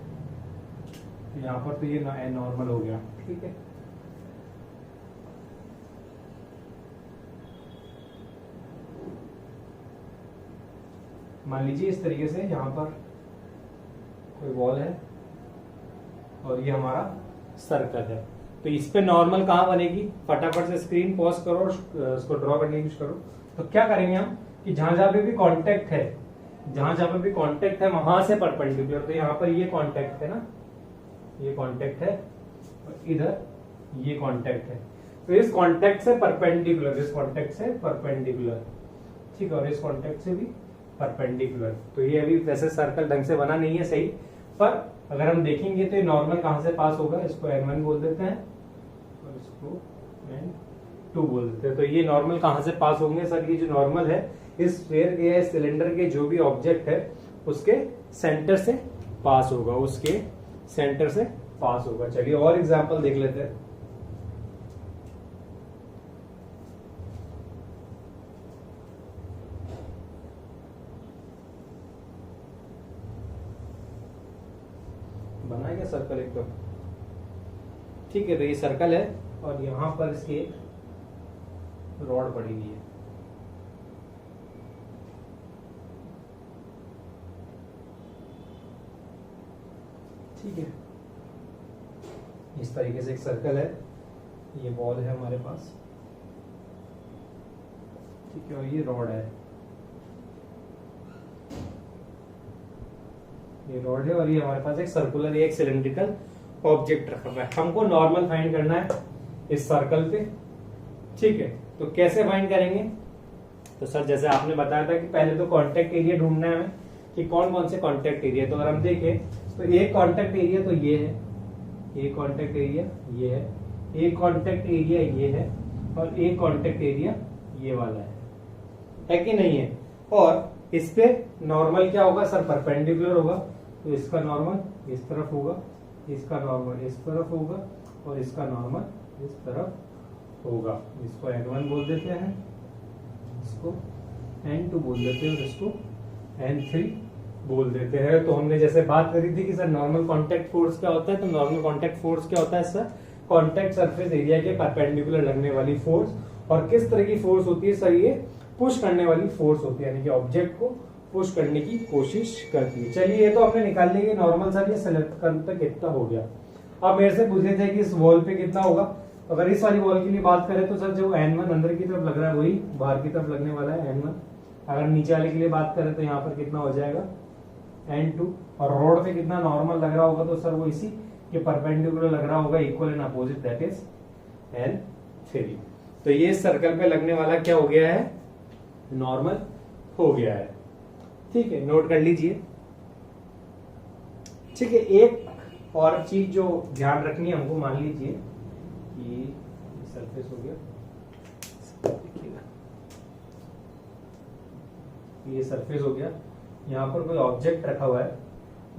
तो यहाँ पर तो ये नॉर्मल हो गया। ठीक है, मान लीजिए इस तरीके से यहाँ पर कोई वॉल है और ये हमारा सर्कल है। तो इस पे नॉर्मल कहाँ बनेगी, फटाफट से स्क्रीन पॉज करो और उसको ड्रॉ करने की कोशिश करो। तो क्या करेंगे हम कि जहां जहां पे भी कांटेक्ट है, जहां जहां पे भी कांटेक्ट है वहां से परपेंडिकुलर, तो यहाँ पर ये कांटेक्ट है ना, ये कांटेक्ट है, और इधर ये कांटेक्ट है, तो इस कांटेक्ट से परपेंडिकुलर, इस कांटेक्ट से परपेंडिकुलर, ठीक है, और इस कांटेक्ट से भी परपेंडिकुलर। तो ये अभी वैसे सर्कल ढंग से बना नहीं है सही, पर अगर हम देखेंगे तो ये नॉर्मल कहां से पास होगा, इसको N1 बोल देते हैं और इसको N2 बोल देते हैं। तो ये नॉर्मल कहां से पास होंगे सर, ये जो नॉर्मल है इस स्फीयर के या सिलेंडर के जो भी ऑब्जेक्ट है उसके सेंटर से पास होगा, उसके सेंटर से पास होगा। चलिए और एग्जांपल देख लेते हैं। बना क्या सर्कल एक तो, ठीक है। तो ये सर्कल है और यहाँ पर इसकी एक रॉड पड़ी हुई है, ठीक है। इस तरीके से एक सर्कल है, ये बॉल है हमारे पास, ठीक है, और ये रॉड है, ये रॉड है, और ये हमारे पास एक सर्कुलर, एक सिलेंड्रिकल ऑब्जेक्ट रखा हुआ है। हमको नॉर्मल फाइंड करना है इस सर्कल पे, ठीक है। तो कैसे फाइंड करेंगे? तो सर जैसे आपने बताया था कि पहले तो कांटेक्ट एरिया ढूंढना है हमें कि कौन कौन से कांटेक्ट एरिया। तो अगर हम देखें तो एक कांटेक्ट एरिया तो ये है, एक कांटेक्ट एरिया ये है, एक कांटेक्ट एरिया ये है, और एक कांटेक्ट एरिया ये वाला है कि नहीं है? और इस पे नॉर्मल क्या होगा सर? परपेंडिकुलर होगा, तो इसका नॉर्मल इस तरफ होगा, इसका नॉर्मल इस तरफ होगा, और इसका नॉर्मल इस तरफ होगा। इसको N1 बोल देते हैं, इसको N2 बोल देते हैं, और इसको N3 बोल देते हैं। तो हमने जैसे बात करी थी कि सर नॉर्मल कांटेक्ट फोर्स क्या होता है, तो नॉर्मल कांटेक्ट फोर्स क्या होता है सर? कांटेक्ट सरफेस एरिया के परपेंडिकुलर लगने वाली फोर्स। और किस तरह की फोर्स होती है सर? ये पुश करने वाली फोर्स होती है, यानी कि ऑब्जेक्ट को पुश करने की कोशिश करती है। चलिए ये तो हमने निकाल लिया नॉर्मल सर, ये सेलेक्ट करते कितना हो गया। अब मेरे से पूछे थे कि इस वॉल पे कितना होगा। अगर इस वाली वॉल के लिए बात करें तो सर जो N1 अंदर की तरफ लग रहा है वही बाहर की तरफ लगने वाला है N1। अगर नीचे वाले के लिए बात करें तो यहाँ पर कितना हो जाएगा N2। और रोड पे कितना नॉर्मल लग रहा होगा तो सर वो इसी के परपेंडिकुलर लग रहा होगा, equal and opposite, that is N3। तो ये सर्कल पे लगने वाला क्या हो गया है? नॉर्मल हो गया है, ठीक है, नोट कर लीजिए, ठीक है। एक और चीज जो ध्यान रखनी है हमको, मान लीजिए कि सरफेस हो गया, देखिएगा ये सरफेस हो गया, यहाँ पर कोई ऑब्जेक्ट रखा हुआ है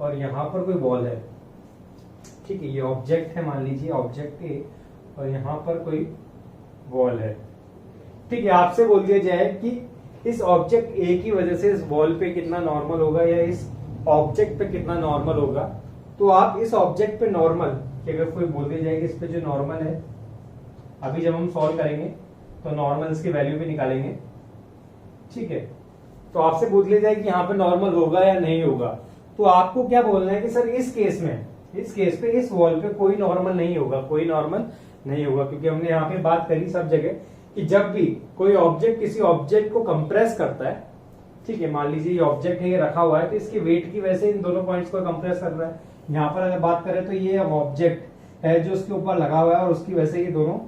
और यहाँ पर कोई बॉल है, ठीक है। ये ऑब्जेक्ट है, मान लीजिए ऑब्जेक्ट ए, और यहाँ पर कोई बॉल है, ठीक है। आपसे बोल दिया जाए कि इस ऑब्जेक्ट ए की वजह से इस बॉल पे कितना नॉर्मल होगा या इस ऑब्जेक्ट पे कितना नॉर्मल होगा, तो आप इस ऑब्जेक्ट पे नॉर्मल कि अगर कोई बोल दिया जाए कि इस पे जो नॉर्मल है, अभी जब हम सॉल्व करेंगे तो नॉर्मल की वैल्यू भी निकालेंगे, ठीक है। तो आपसे पूछ लिया जाए कि यहाँ पे नॉर्मल होगा या नहीं होगा, तो आपको क्या बोलना है कि सर इस केस में, इस केस पे इस वॉल पे कोई नॉर्मल नहीं होगा, कोई नॉर्मल नहीं होगा, क्योंकि हमने यहाँ पे बात करी सब जगह कि जब भी कोई ऑब्जेक्ट किसी ऑब्जेक्ट को कंप्रेस करता है, ठीक है, मान लीजिए ये ऑब्जेक्ट है, ये रखा हुआ है, तो इसके वेट की वजह से इन दोनों पॉइंट्स को कंप्रेस कर रहा है। यहाँ पर अगर बात करें तो ये ऑब्जेक्ट है जो उसके ऊपर लगा हुआ है और उसकी वजह से ये दोनों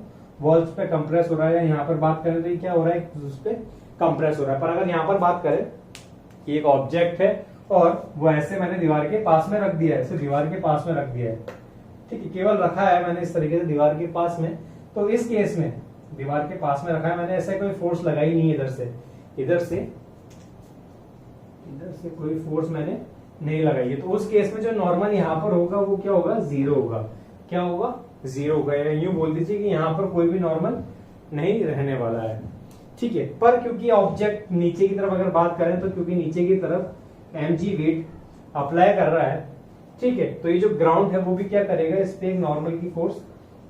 वॉल्स पे कंप्रेस हो रहा है। यहाँ पर बात करें तो ये क्या हो रहा है? उस पे कंप्रेस हो रहा है। पर अगर यहाँ पर बात करें कि एक ऑब्जेक्ट है और वो ऐसे मैंने दीवार के पास में रख दिया है, ऐसे दीवार के पास में रख दिया है, ठीक है, केवल रखा है मैंने इस तरीके से दीवार के पास में, तो इस केस में दीवार के पास में रखा है मैंने, ऐसे कोई फोर्स लगाई नहीं है इधर से कोई फोर्स मैंने नहीं लगाई है। तो उस केस में जो नॉर्मल यहाँ पर होगा वो क्या होगा? जीरो होगा। क्या होगा? जीरो होगा। यूं बोल दीजिए कि यहाँ पर कोई भी नॉर्मल नहीं रहने वाला है, ठीक है। पर क्योंकि ऑब्जेक्ट नीचे की तरफ अगर बात करें तो क्योंकि नीचे की तरफ mg वेट अप्लाई कर रहा है, ठीक है, तो ये जो ग्राउंड है वो भी क्या करेगा? इस पे एक नॉर्मल की फोर्स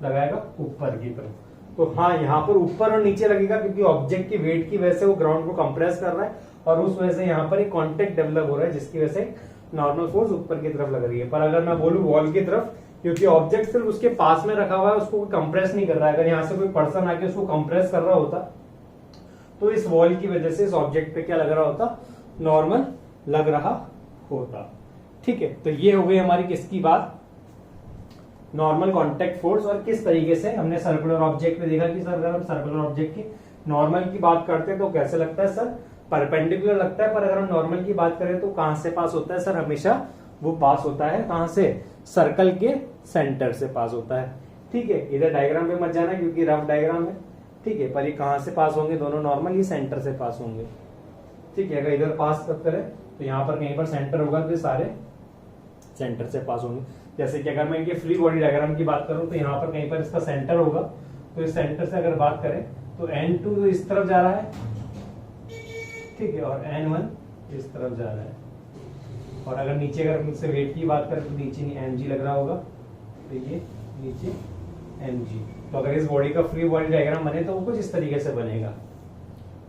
लगाएगा ऊपर की तरफ। तो हाँ, यहाँ पर ऊपर और नीचे लगेगा क्योंकि ऑब्जेक्ट की वेट की वजह से वो ग्राउंड को कंप्रेस कर रहा है और उस वजह से यहाँ पर एक कांटेक्ट डेवलप हो रहा है जिसकी वजह से नॉर्मल फोर्स ऊपर की तरफ लग रही है। पर अगर मैं बोलूं वॉल की तरफ, क्योंकि ऑब्जेक्ट सिर्फ उसके पास में रखा हुआ है, उसको कंप्रेस नहीं कर रहा है। अगर यहाँ से कोई पर्सन आके उसको कंप्रेस कर रहा होता तो इस वॉल की वजह से इस ऑब्जेक्ट पे क्या लग रहा होता? नॉर्मल लग रहा होता, ठीक है। तो ये हो गई हमारी किसकी बात? Normal contact force. और किस तरीके से हमने सर्कुलर ऑब्जेक्ट में देखा कि सर अगर हम सर्कुलर ऑब्जेक्ट की नॉर्मल की बात करते हैं तो कैसे लगता है सर? परपेंडिकुलर लगता है। पर अगर हम नॉर्मल की बात करें तो कहां से पास होता है सर? हमेशा वो पास होता है कहां से? सर्कल के सेंटर से पास होता है, ठीक है। इधर डायग्राम पे मत जाना क्योंकि रफ डायग्राम है, ठीक है। पर ये कहां से पास होंगे? दोनों नॉर्मल ही सेंटर से पास होंगे, ठीक है। अगर इधर पास करें तो यहाँ पर कहीं पर सेंटर होगा तो ये सारे सेंटर से पास होंगे। जैसे कि अगर मैं इनके फ्री बॉडी डायग्राम की बात करूं तो यहाँ पर कहीं पर इसका सेंटर होगा, तो इस सेंटर से अगर बात करें तो N2 तो इस तरफ जा रहा है, ठीक है, और N1 इस तरफ जा रहा है, और अगर नीचे अगर मुझसे वेट की बात करें तो नीचे mg लग रहा होगा, तो ये नीचे mg। तो अगर इस बॉडी का फ्री बॉडी डायग्राम बने तो वो कुछ इस तरीके से बनेगा,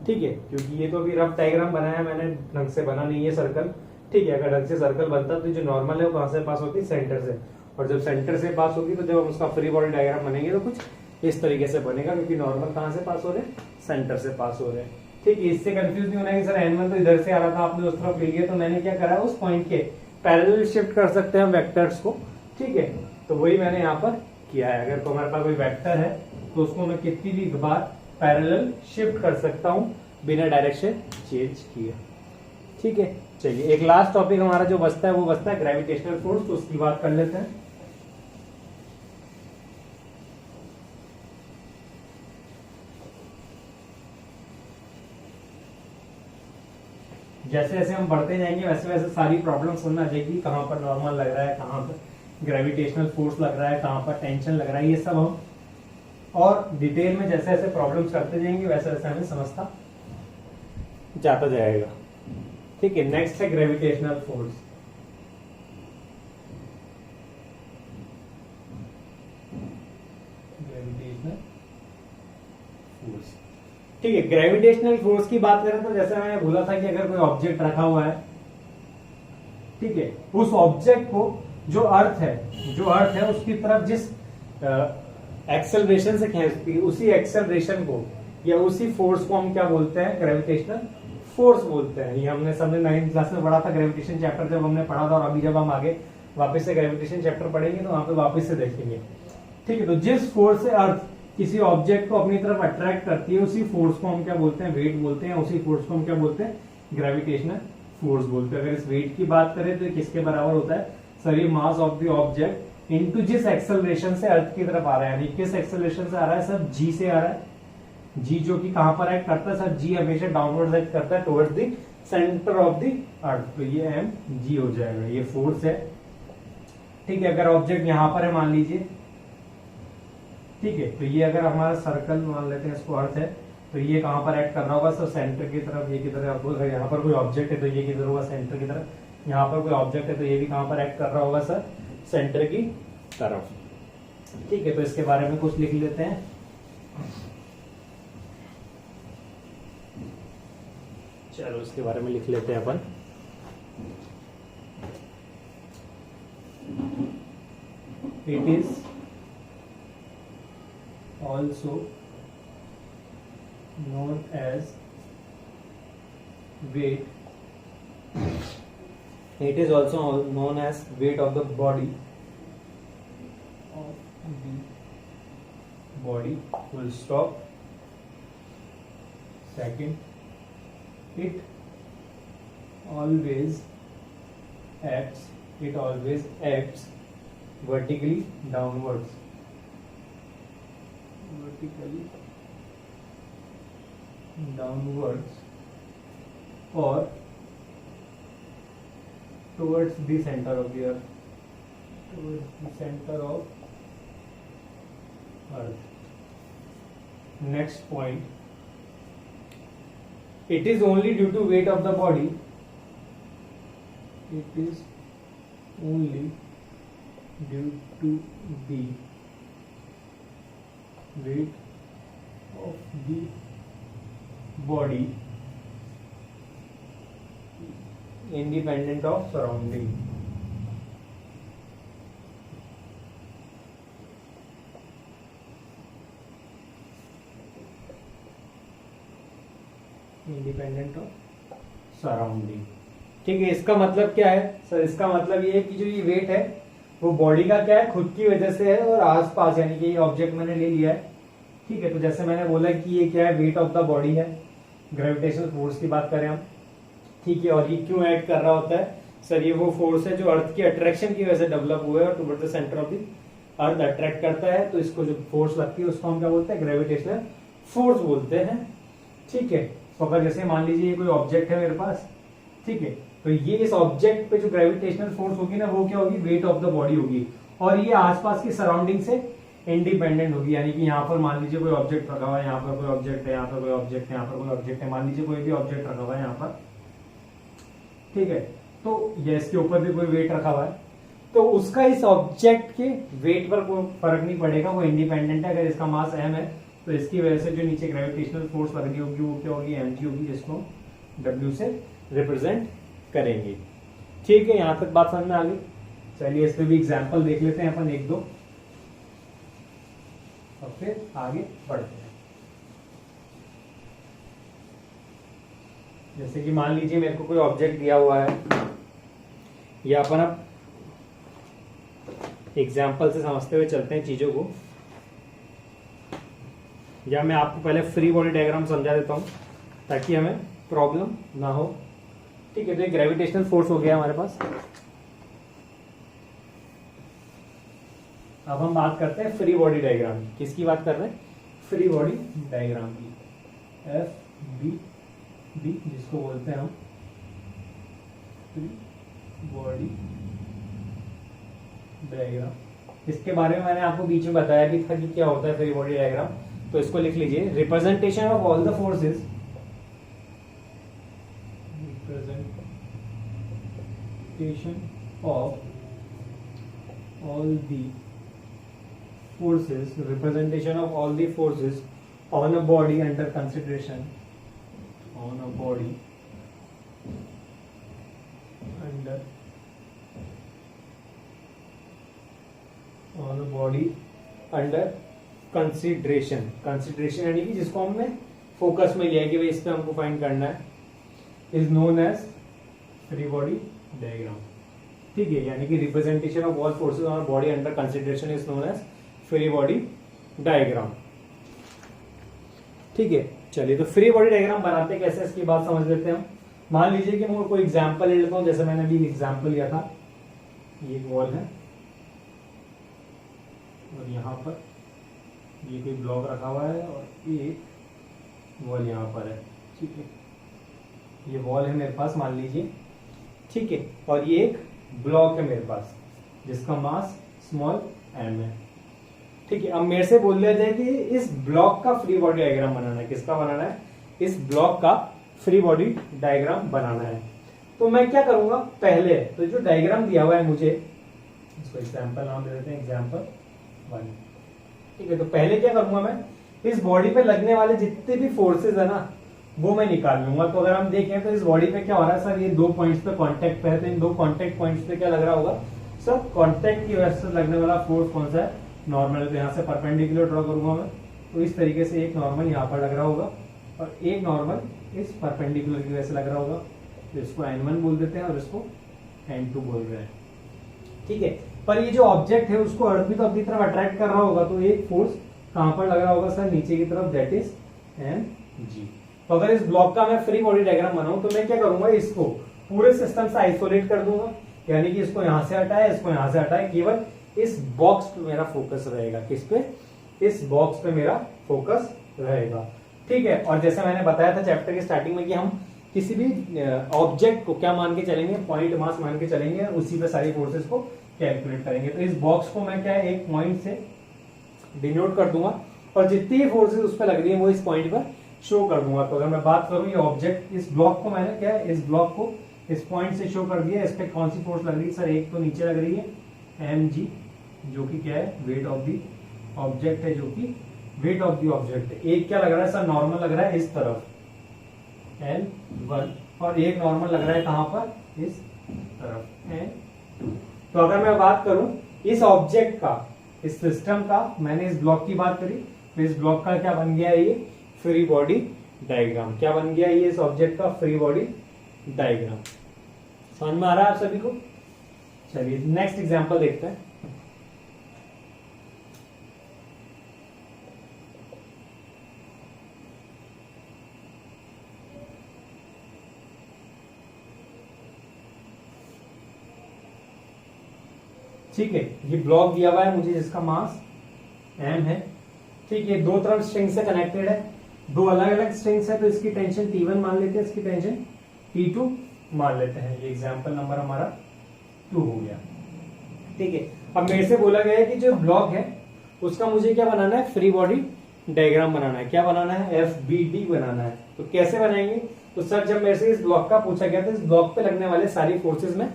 ठीक है। क्योंकि ये तो अभी रफ डायग्राम बनाया मैंने, ढंग से बना नहीं है सर्कल, ठीक है। अगर ढंग से सर्कल बनता तो जो नॉर्मल है वो कहां से पास होती है, सेंटर से, और जब सेंटर से पास होगी तो जब हम उसका फ्री बॉडी डायग्राम बनेंगे तो कुछ इस तरीके से बनेगा, क्योंकि नॉर्मल कहां से पास हो रहे हैं, सेंटर से पास हो रहे हैं, ठीक है। इससे कंफ्यूज नहीं होना कि सर n1 तो इधर से आ रहा था, आपने उस तरफ ले लिया, तो मैंने क्या करा, उस पॉइंट के पैरेलल शिफ्ट कर सकते हैं हम वेक्टर्स को, ठीक है। तो वही मैंने यहाँ पर किया है। अगर हमारे पास कोई वेक्टर है तो उसको मैं कितनी भी बार पैरेलल शिफ्ट कर सकता हूँ बिना डायरेक्शन चेंज किए, ठीक है। चलिए एक लास्ट टॉपिक हमारा जो बचता है वो बचता है ग्रेविटेशनल फोर्स, तो उसकी बात कर लेते हैं। जैसे जैसे हम बढ़ते जाएंगे वैसे वैसे सारी प्रॉब्लम समझ में आ जाएगी, कहाँ पर नॉर्मल लग रहा है, कहाँ पर ग्रेविटेशनल फोर्स लग रहा है, कहाँ पर टेंशन लग रहा है, ये सब हम और डिटेल में जैसे जैसे प्रॉब्लम्स करते जाएंगे वैसे वैसे हमें समझता जाता जाएगा, ठीक है। नेक्स्ट है ग्रेविटेशनल फोर्स। ग्रेविटेशनल फोर्स, ठीक है। ग्रेविटेशनल फोर्स की बात करें तो जैसे मैंने बोला था कि अगर कोई ऑब्जेक्ट रखा हुआ है, ठीक है, उस ऑब्जेक्ट को जो अर्थ है उसकी तरफ जिस एक्सेलरेशन से खींचती है, उसी एक्सेलरेशन को या उसी फोर्स को हम क्या बोलते हैं, ग्रेविटेशनल फोर्स बोलते हैं। ये हमने सबने 9th क्लास में पढ़ा था, ग्रेविटेशन चैप्टर जब हमने पढ़ा था, और अभी जब हम आगे वापस से ग्रेविटेशन चैप्टर पढ़ेंगे तो वहां पे वापस से देखेंगे, ठीक है। तो जिस फोर्स से अर्थ किसी ऑब्जेक्ट को अपनी तरफ अट्रैक्ट करती है, उसी फोर्स को हम क्या बोलते हैं, वेट बोलते हैं। उसी फोर्स को हम क्या बोलते हैं, ग्रेविटेशनल फोर्स बोलते हैं। अगर इस वेट की बात करें तो किसके बराबर होता है, सर ये mass of the object into जिस एक्सेलरेशन से अर्थ की तरफ आ रहा है, यानी किस एक्सेलरेशन से आ रहा है, सर जी से आ रहा है। जी जो कि कहां पर एक्ट करता है, सर जी हमेशा डाउनवर्ड एक्ट करता है towards the centre of the earth, तो ये एम जी हो जाएगा, ये फोर्स है, ठीक है। अगर ऑब्जेक्ट यहां पर है मान लीजिए, ठीक है, तो ये अगर हमारा सर्कल मान लेते हैं, इसको अर्थ है, तो ये कहां पर एक्ट कर रहा होगा, सर सेंटर की तरफ, ये की तरफ। अगर यहाँ पर कोई ऑब्जेक्ट है तो ये किधर होगा, सेंटर की तरफ। यहाँ पर कोई ऑब्जेक्ट है तो ये भी कहां पर एक्ट कर रहा होगा, सर सेंटर की तरफ, ठीक है। तो इसके बारे में कुछ लिख लेते हैं। चलो इसके बारे में लिख लेते हैं अपन। It is also known as weight. It is also known as weight of the body. Full stop. Second, it always acts vertically downwards. Or towards the center of the earth, Next point, it is only due to weight of the body. It is only due to the weight of the body independent of surrounding. Independent of surrounding, ठीक है। इसका मतलब क्या है, sir इसका मतलब ये है कि जो ये वेट है वो बॉडी का क्या है, खुद की वजह से है, और आसपास यानी कि ये ऑब्जेक्ट मैंने ले लिया है, ठीक है। तो जैसे मैंने बोला कि ये क्या है, वेट ऑफ द बॉडी है, ग्रेविटेशनल फोर्स की बात करें हम, ठीक है। और ये क्यों एक्ट कर रहा होता है, सर ये वो फोर्स है जो अर्थ की अट्रैक्शन की वजह से डेवलप हुआ है और towards the centre of the earth attract करता है, तो इसको जो फोर्स लगती है उसको हम क्या बोलते हैं, ग्रेविटेशनल फोर्स बोलते हैं, ठीक है। तो अगर जैसे मान लीजिए ये कोई ऑब्जेक्ट है मेरे पास, ठीक है, तो ये इस ऑब्जेक्ट पे जो ग्रेविटेशनल फोर्स होगी ना, वो क्या होगी, वेट ऑफ द बॉडी होगी, और ये आसपास की सराउंडिंग से इंडिपेंडेंट होगी। यानी कि यहाँ पर मान लीजिए कोई ऑब्जेक्ट रखा हुआ है, यहाँ पर कोई ऑब्जेक्ट है, यहाँ पर कोई ऑब्जेक्ट है, यहाँ पर कोई ऑब्जेक्ट है, मान लीजिए कोई भी ऑब्जेक्ट रखा हुआ है यहाँ पर, ठीक है। तो या इसके ऊपर भी कोई वेट रखा हुआ है, तो उसका इस ऑब्जेक्ट के वेट पर कोई फर्क नहीं पड़ेगा, वो इंडिपेंडेंट है। अगर इसका मास m है तो इसकी वजह से जो नीचे ग्रेविटेशनल फोर्स लग रही होगी वो क्या होगी, mg होगी, जिसको w से रिप्रेजेंट करेंगे। ठीक है, यहां तक बात समझ में आ गई। चलिए इस पे भी एग्जांपल देख लेते हैं अपन एक दो, और फिर आगे बढ़ते हैं। जैसे कि मान लीजिए मेरे को कोई ऑब्जेक्ट दिया हुआ है, या अपन अब एग्जाम्पल से समझते हुए चलते हैं चीजों को, या मैं आपको पहले फ्री बॉडी डायग्राम समझा देता हूं ताकि हमें प्रॉब्लम ना हो। ठीक है, तो एक ग्रेविटेशनल फोर्स हो गया हमारे पास। अब हम बात करते हैं फ्री बॉडी डायग्राम की। किसकी बात कर रहे हैं, फ्री बॉडी डायग्राम की, एफ बी डी जिसको बोलते हैं हम फ्री बॉडी डायग्राम। इसके बारे में मैंने आपको बीच में बताया भी था कि क्या होता है फ्री बॉडी डायग्राम, तो इसको लिख लीजिए, representation of all the forces, representation of all the forces, representation of all the forces on a body under consideration, on a body under, on a body under consideration, consideration यानी कि जिसको हमने focus में लिया है कि भाई इस पे हमको फाइंड करना है, is known as free body diagram। ठीक है, यानी कि representation of all forces on a body under consideration is known as free body diagram. ठीक है, चलिए तो फ्री बॉडी डायग्राम बनाते कैसे इसकी बात समझ लेते हैं हम। मान लीजिए कि मैं कोई एग्जांपल ले लेता हूं, जैसे मैंने अभी एग्जांपल लिया था, ये एक वॉल है और यहाँ पर ये कोई ब्लॉक रखा हुआ है और एक वॉल यहाँ पर है। ठीक है, ये वॉल है मेरे पास मान लीजिए, ठीक है, और ये एक ब्लॉक है मेरे पास जिसका मास स्मॉल m है। ठीक है, अब मेरे से बोल दिया जाए कि इस ब्लॉक का फ्री बॉडी डायग्राम बनाना है। किसका बनाना है, इस ब्लॉक का फ्री बॉडी डायग्राम बनाना है। तो मैं क्या करूंगा, पहले तो जो डायग्राम दिया हुआ है मुझे, इसको एग्जांपल नाम दे देते हैं, एग्जांपल 1। ठीक है, तो पहले क्या करूंगा, मैं इस बॉडी पे लगने वाले जितने भी फोर्सेज है ना वो मैं निकाल लूंगा। तो अगर हम देखें तो इस बॉडी पे क्या हो रहा है सर, ये दो पॉइंट्स पे कॉन्टेक्ट पे है, तो इन दो कॉन्टेक्ट पॉइंट्स पे क्या लग रहा होगा सर, कॉन्टेक्ट की वजह से लगने वाला फोर्स कौन सा है, नॉर्मल। तो यहाँ से परपेंडिकुलर ड्रॉ करूंगा मैं, तो इस तरीके से एक नॉर्मल यहाँ पर लग रहा होगा और एक नॉर्मल इस परपेंडिकुलर की वजह से लग रहा होगा। तो इसको n1 बोल देते हैं और इसको n2 बोल रहे हैं। ठीक है, पर ये जो ऑब्जेक्ट है उसको अर्थ भी तो अपनी तरफ अट्रैक्ट कर रहा होगा, तो एक फोर्स कहां पर लग रहा होगा सर, नीचे की तरफ, दैट इज mg। तो अगर इस ब्लॉक का मैं फ्री बॉडी डायग्राम बनाऊं तो मैं क्या करूंगा, इसको पूरे सिस्टम से आइसोलेट कर दूंगा, यानी कि इसको यहां से हटाए, इसको यहां से हटाए, केवल इस बॉक्स पे मेरा फोकस रहेगा। किस पे, इस बॉक्स पे मेरा फोकस रहेगा। ठीक है, और जैसे मैंने बताया था चैप्टर के स्टार्टिंग में कि हम किसी भी ऑब्जेक्ट को क्या मान के चलेंगे, पॉइंट मास मान के चलेंगे और उसी पे सारी फोर्सेस को कैलकुलेट करेंगे। तो इस बॉक्स को मैं क्या एक पॉइंट से डिनोट कर दूंगा और जितनी भी फोर्सेस उस पर लग रही है वो इस पॉइंट पर शो कर दूंगा। तो अगर मैं बात करूं ये ऑब्जेक्ट, इस ब्लॉक को मैंने क्या है, इस ब्लॉक को इस पॉइंट से शो कर दिया। इस पे कौन सी फोर्स लग रही है सर, एक तो नीचे लग रही है mg, जो कि क्या है, वेट ऑफ दी ऑब्जेक्ट है, जो कि वेट ऑफ दी ऑब्जेक्ट है। एक क्या लग रहा है सर, नॉर्मल लग रहा है इस तरफ L1, और एक नॉर्मल लग रहा है कहां पर, इस तरफ N2। तो अगर मैं बात करूं इस ऑब्जेक्ट का, इस सिस्टम का, मैंने इस ब्लॉक की बात करी, तो इस ब्लॉक का क्या बन गया ये फ्री बॉडी डायग्राम। क्या बन गया ये इस ऑब्जेक्ट का फ्री बॉडी डायग्राम। समझ में आ रहा है आप सभी को। चलिए नेक्स्ट एग्जांपल देखते हैं। ठीक है, ये ब्लॉक दिया हुआ है मुझे जिसका मास m है। ठीक है, दो तरफ स्ट्रिंग से कनेक्टेड है, दो अलग अलग स्ट्रिंग्स है, तो इसकी टेंशन T1 मान लेते हैं, इसकी टेंशन T2 मान लेते हैं। ये एग्जांपल नंबर हमारा 2 हो गया। ठीक है, अब मेरे से बोला गया है कि जो ब्लॉक है उसका मुझे क्या बनाना है, फ्री बॉडी डायग्राम बनाना है। क्या बनाना है, FBD बनाना है। तो कैसे बनाएंगे, तो सर जब मेरे से इस ब्लॉक का पूछा गया था, इस ब्लॉक पे लगने वाले सारी फोर्सेज में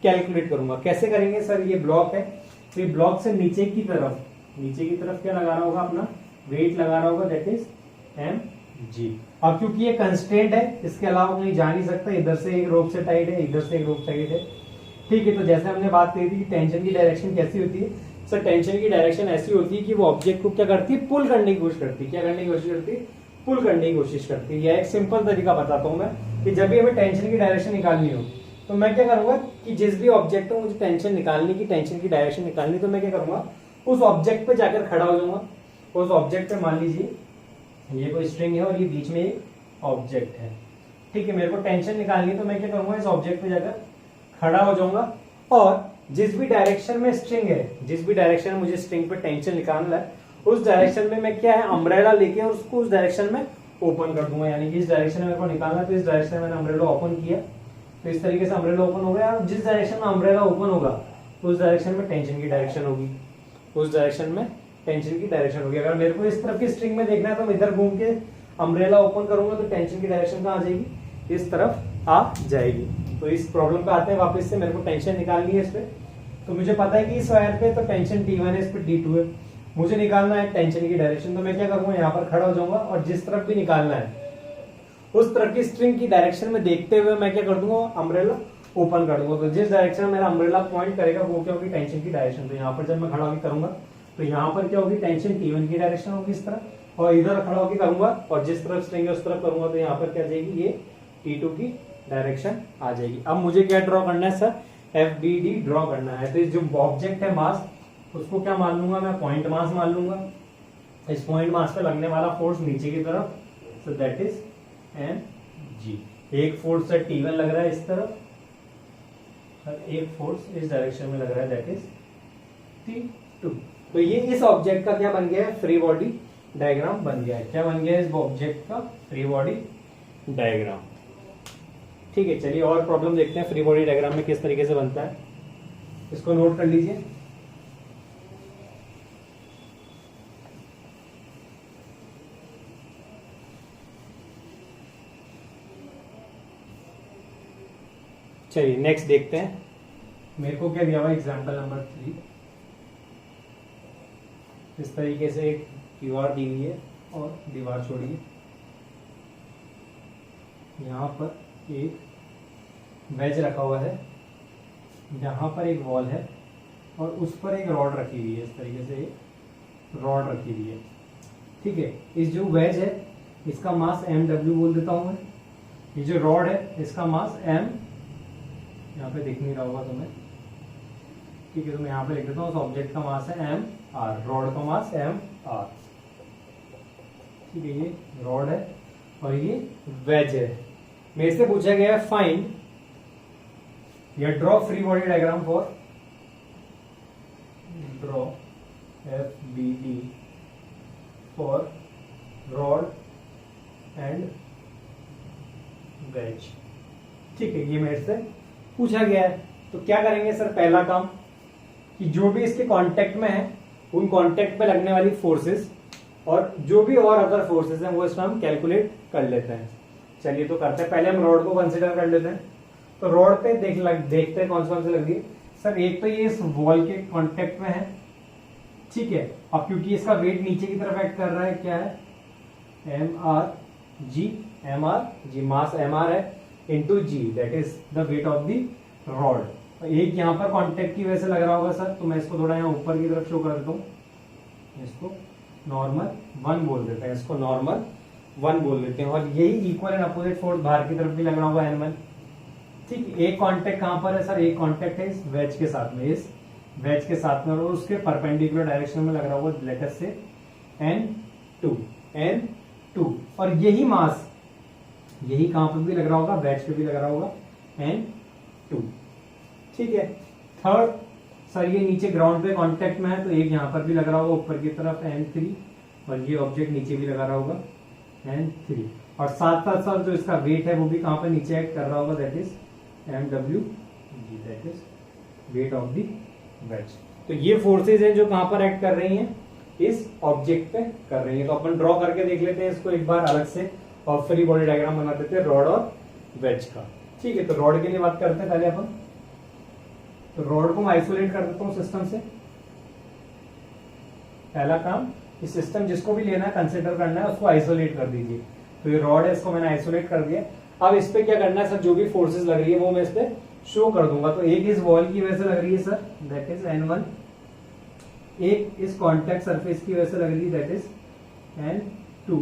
कैलकुलेट करूंगा। कैसे करेंगे सर, ये ब्लॉक है तो ये ब्लॉक से नीचे की तरफ क्या लगा रहा होगा, अपना वेट लगा रहा होगा, दैट इज एम जी। अब क्योंकि ये कंस्ट्रेंट है, इसके अलावा कहीं जा नहीं सकता, इधर से एक रोप से टाइट है, इधर से एक रोप टाइट है, ठीक है। तो जैसे हमने बात करी थी कि टेंशन की डायरेक्शन कैसी होती है सर, टेंशन की डायरेक्शन ऐसी होती है कि वो ऑब्जेक्ट को क्या करती है, पुल करने की कोशिश करती है। क्या करने की कोशिश करती है, पुल करने की कोशिश करती है। यह एक सिंपल तरीका बताता हूं मैं कि जब भी हमें टेंशन की डायरेक्शन निकालनी हो तो मैं क्या करूंगा कि जिस भी ऑब्जेक्ट को मुझे टेंशन की डायरेक्शन निकालनी, तो मैं क्या करूंगा, उस ऑब्जेक्ट पे जाकर खड़ा हो जाऊंगा। उस ऑब्जेक्ट पे मान लीजिए ये कोई स्ट्रिंग है और ये बीच में एक ऑब्जेक्ट है, ठीक है। मेरे को टेंशन निकालनी है तो मैं क्या करूंगा, इस ऑब्जेक्ट पे जाकर खड़ा हो जाऊंगा और जिस भी डायरेक्शन में स्ट्रिंग है, जिस भी डायरेक्शन में मुझे स्ट्रिंग पे टेंशन निकालना है, उस डायरेक्शन में मैं क्या है, अम्ब्रेला लेके और उसको उस डायरेक्शन में ओपन कर दूंगा। यानी कि इस डायरेक्शन में मेरे को निकालना है तो इस डायरेक्शन में मैंने अम्ब्रेला ओपन किया, तो इस तरीके से अम्ब्रेला ओपन हो गया। जिस डायरेक्शन में अम्ब्रेला ओपन होगा उस डायरेक्शन में टेंशन की डायरेक्शन होगी, उस डायरेक्शन में टेंशन की डायरेक्शन होगी। अगर मेरे को इस तरफ की स्ट्रिंग में देखना है तो मैं इधर घूम के अम्ब्रेला ओपन करूंगा तो टेंशन की डायरेक्शन कहाँ आ जाएगी, इस तरफ आ जाएगी। तो इस प्रॉब्लम पे आते हैं वापस से, मेरे को टेंशन निकालनी है इस पे, तो मुझे पता है कि इस वायर पे तो टेंशन T1 है, इस पे T2 है, मुझे निकालना है टेंशन की डायरेक्शन। तो मैं क्या करूंगा, यहाँ पर खड़ा हो जाऊंगा और जिस तरफ भी निकालना है उस तरफ की स्ट्रिंग की डायरेक्शन में देखते हुए मैं क्या कर दूंगा, अम्ब्रेला ओपन कर दूंगा। तो जिस डायरेक्शन में मेरा अम्ब्रेला पॉइंट करेगा वो क्या होगी, टेंशन की डायरेक्शन। तो यहाँ पर जब मैं खड़ा होकर करूंगा तो यहाँ पर क्या होगी, टेंशन T1 की डायरेक्शन होगी इस तरफ, और इधर खड़ा होकर करूंगा और जिस तरफ स्ट्रिंग है उस तरफ करूंगा तो यहाँ पर क्या जाएगी, ये T2 की डायरेक्शन आ जाएगी। अब मुझे क्या ड्रॉ करना है सर, FBD ड्रॉ करना है। तो जो ऑब्जेक्ट है मास, उसको क्या मान लूंगा मैं, पॉइंट मास मान लूंगा। इस पॉइंट मास पे लगने वाला फोर्स नीचे की तरफ, सो दैट इज mg। एक फोर्स है T1 लग रहा है इस तरफ और एक फोर्स इस डायरेक्शन में लग रहा है, दैट इज T2। तो ये इस ऑब्जेक्ट का क्या बन गया है, फ्री बॉडी डायग्राम बन गया है। क्या बन गया है इस ऑब्जेक्ट का, फ्री बॉडी डायग्राम। ठीक है, चलिए और प्रॉब्लम देखते हैं फ्री बॉडी डायग्राम में किस तरीके से बनता है, इसको नोट कर लीजिए। चलिए नेक्स्ट देखते हैं, मेरे को क्या दिया हुआ एग्जाम्पल नंबर 3। इस तरीके से एक दीवार दी हुई है और दीवार छोड़िए, यहाँ पर एक वेज रखा हुआ है, यहाँ पर एक वॉल है और उस पर एक रॉड रखी हुई है। इस तरीके से एक रॉड रखी हुई है, ठीक है। इस जो वेज है इसका मास mw बोल देता हूं मैं। ये जो रॉड है इसका मास m, यहाँ पे दिख नहीं रहा होगा तुम्हें, ठीक है, तो मैं यहाँ पे लिख देता हूँ। उस ऑब्जेक्ट का मास है mr, रॉड का मास mr, ठीक है। ये रॉड है और ये वेज है। मेरे से पूछा गया है फाइंड या draw free body diagram for, draw FBD for rod and wedge, ठीक है। ये मेरे से पूछा गया है, तो क्या करेंगे सर, पहला काम कि जो भी इसके कांटेक्ट में है उन कांटेक्ट पे लगने वाली फोर्सेस और जो भी और अदर फोर्सेस हैं वो इसमें हम कैलकुलेट कर लेते हैं। चलिए तो करते हैं, पहले हम रॉड को कंसिडर कर लेते हैं। तो रॉड पे देखते हैं कौन से लग रही है सर। एक तो ये इस वॉल के कांटेक्ट में है, ठीक है। अब क्योंकि इसका वेट नीचे की तरफ एक्ट कर रहा है, क्या है, mr, मास mr है into g, that is the weight of the rod. एक यहाँ पर कांटेक्ट की वजह से लग रहा होगा सर, तो मैं इसको थोड़ा यहाँ ऊपर की तरफ शो कर देता हूँ। इसको नॉर्मल 1 बोल देते हैं, इसको नॉर्मल 1 बोल देते हैं। और यही इक्वल एंड अपोजिट फोर्स बाहर की तरफ भी लग रहा होगा n1, ठीक। एक कांटेक्ट कहाँ पर है सर, एक कांटेक्ट है इस वेज के साथ में, इस वेज के साथ में, और उसके परपेंडिकुलर डायरेक्शन में लग रहा होगा, लेट अस से n2। और यही मास यही कहां पर भी लग रहा होगा, वेज पे भी लग रहा होगा, n2, ठीक है। थर्ड सर, ये नीचे ग्राउंड पे कांटेक्ट में है तो एक यहाँ पर भी लग रहा होगा ऊपर की तरफ, n3, और ये ऑब्जेक्ट नीचे भी लगा रहा होगा, n3। और साथ साथ सर जो इसका वेट है वो भी कहां पर नीचे एक्ट कर रहा होगा, that is mw, that is weight of the ways. तो ये फोर्सेज हैं जो कहां पर एक्ट कर रही हैं, इस ऑब्जेक्ट पे कर रही है। तो अपन ड्रॉ करके देख लेते हैं इसको एक बार अलग से, और फ्री बॉडी डायग्राम बनाते थे रॉड और वेज का। ठीक है, तो रॉड के लिए बात करते हैं पहले अपन। तो रॉड को मैं आइसोलेट कर देता हूं सिस्टम से। पहला काम, इस सिस्टम जिसको भी लेना है कंसिडर करना है उसको आइसोलेट कर दीजिए। तो ये रॉड है, इसको मैंने आइसोलेट कर दिया। अब इस पे क्या करना है सर, जो भी फोर्सेस लग रही है वो मैं इस पे शो कर दूंगा। तो एक इस वॉल की वजह से लग रही है सर, दैट इज N1। एक इस कॉन्टैक्ट सरफेस की वजह से लग रही है, दैट इज N2।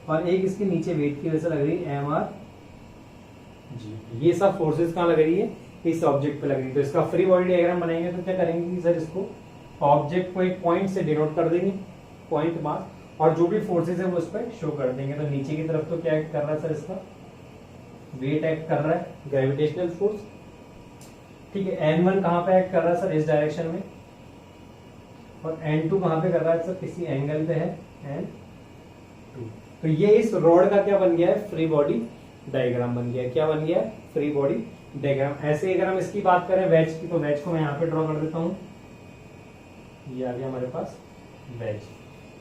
और एक इसके नीचे वेट की वजह से लग रही है MR जी। ये सब फोर्सेस कहाँ लग रही है, इस ऑब्जेक्ट पे लग रही है। तो इसका फ्री बॉडी डायग्राम बनाएंगे तो क्या करेंगे कि सर इसको ऑब्जेक्ट को एक पॉइंट से डिनोट कर देंगे, पॉइंट मास, और जो भी फोर्सेस है वो उस पर शो कर देंगे। तो नीचे की तरफ तो क्या एक्ट कर रहा है सर, इसका वेट एक्ट कर रहा है, ग्रेविटेशनल फोर्स। ठीक है, N1 कहाँ पे एक्ट कर रहा है सर, इस डायरेक्शन में। और N2 कहाँ पे कर रहा है सर, किसी एंगल पे है N2। तो ये इस रॉड का क्या बन गया है, फ्री बॉडी डायग्राम बन गया है। क्या बन गया है, फ्री बॉडी डायग्राम। ऐसे अगर हम इसकी बात करें वेज की, तो वेज को मैं यहाँ पे ड्रॉ कर देता हूँ। ये आ गया हमारे पास वेज।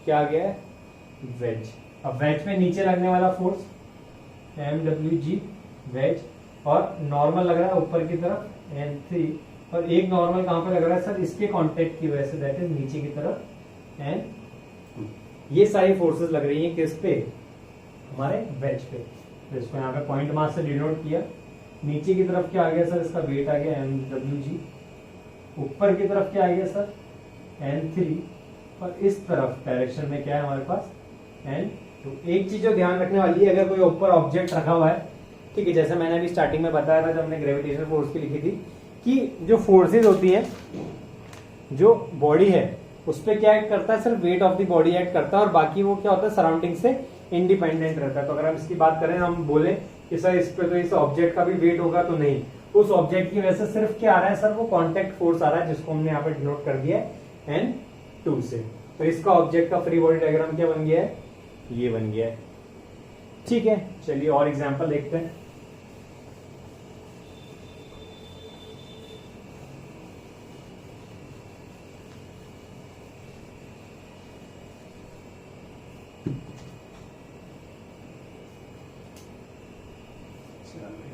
क्या आ गया है, वेज। अब वेज में नीचे लगने वाला फोर्स MWG वेज, और नॉर्मल लग रहा है ऊपर की तरफ N3, और एक नॉर्मल कहां पे लग रहा है सर, इसके कांटेक्ट की वजह से, दैट इज नीचे की तरफ N2। ये सारी फोर्सेस लग रही हैं किस पे, हमारे वेज पे। तो इसको यहाँ पे पॉइंट मास से डिनोट किया। नीचे की तरफ क्या आ गया सर, इसका वेट आ गया MWG। ऊपर की तरफ क्या आ गया सर, N3, और इस तरफ डायरेक्शन में क्या है हमारे पास N2। एक चीज जो ध्यान रखने वाली है, अगर कोई ऊपर ऑब्जेक्ट रखा हुआ है, ठीक है, जैसे मैंने अभी स्टार्टिंग में बताया था जब हमने ग्रेविटेशनल फोर्स की लिखी थी, कि जो फोर्सेज होती है, जो बॉडी है उस पर क्या एक्ट करता है sir, weight of the body act करता है, और बाकी वो क्या होता है, सराउंडिंग से इंडिपेंडेंट रहता है। तो अगर हम इसकी बात करें, हम बोले कि सर इस पे तो इस ऑब्जेक्ट का भी वेट होगा, तो नहीं, उस ऑब्जेक्ट की वजह से सिर्फ क्या आ रहा है सर, वो कॉन्टेक्ट फोर्स आ रहा है, जिसको हमने यहाँ पे डिनोट कर दिया है N2 से। तो इसका ऑब्जेक्ट का फ्री बॉडी डायग्राम क्या बन गया है, ये बन गया है। ठीक है, चलिए और एग्जांपल देखते हैं।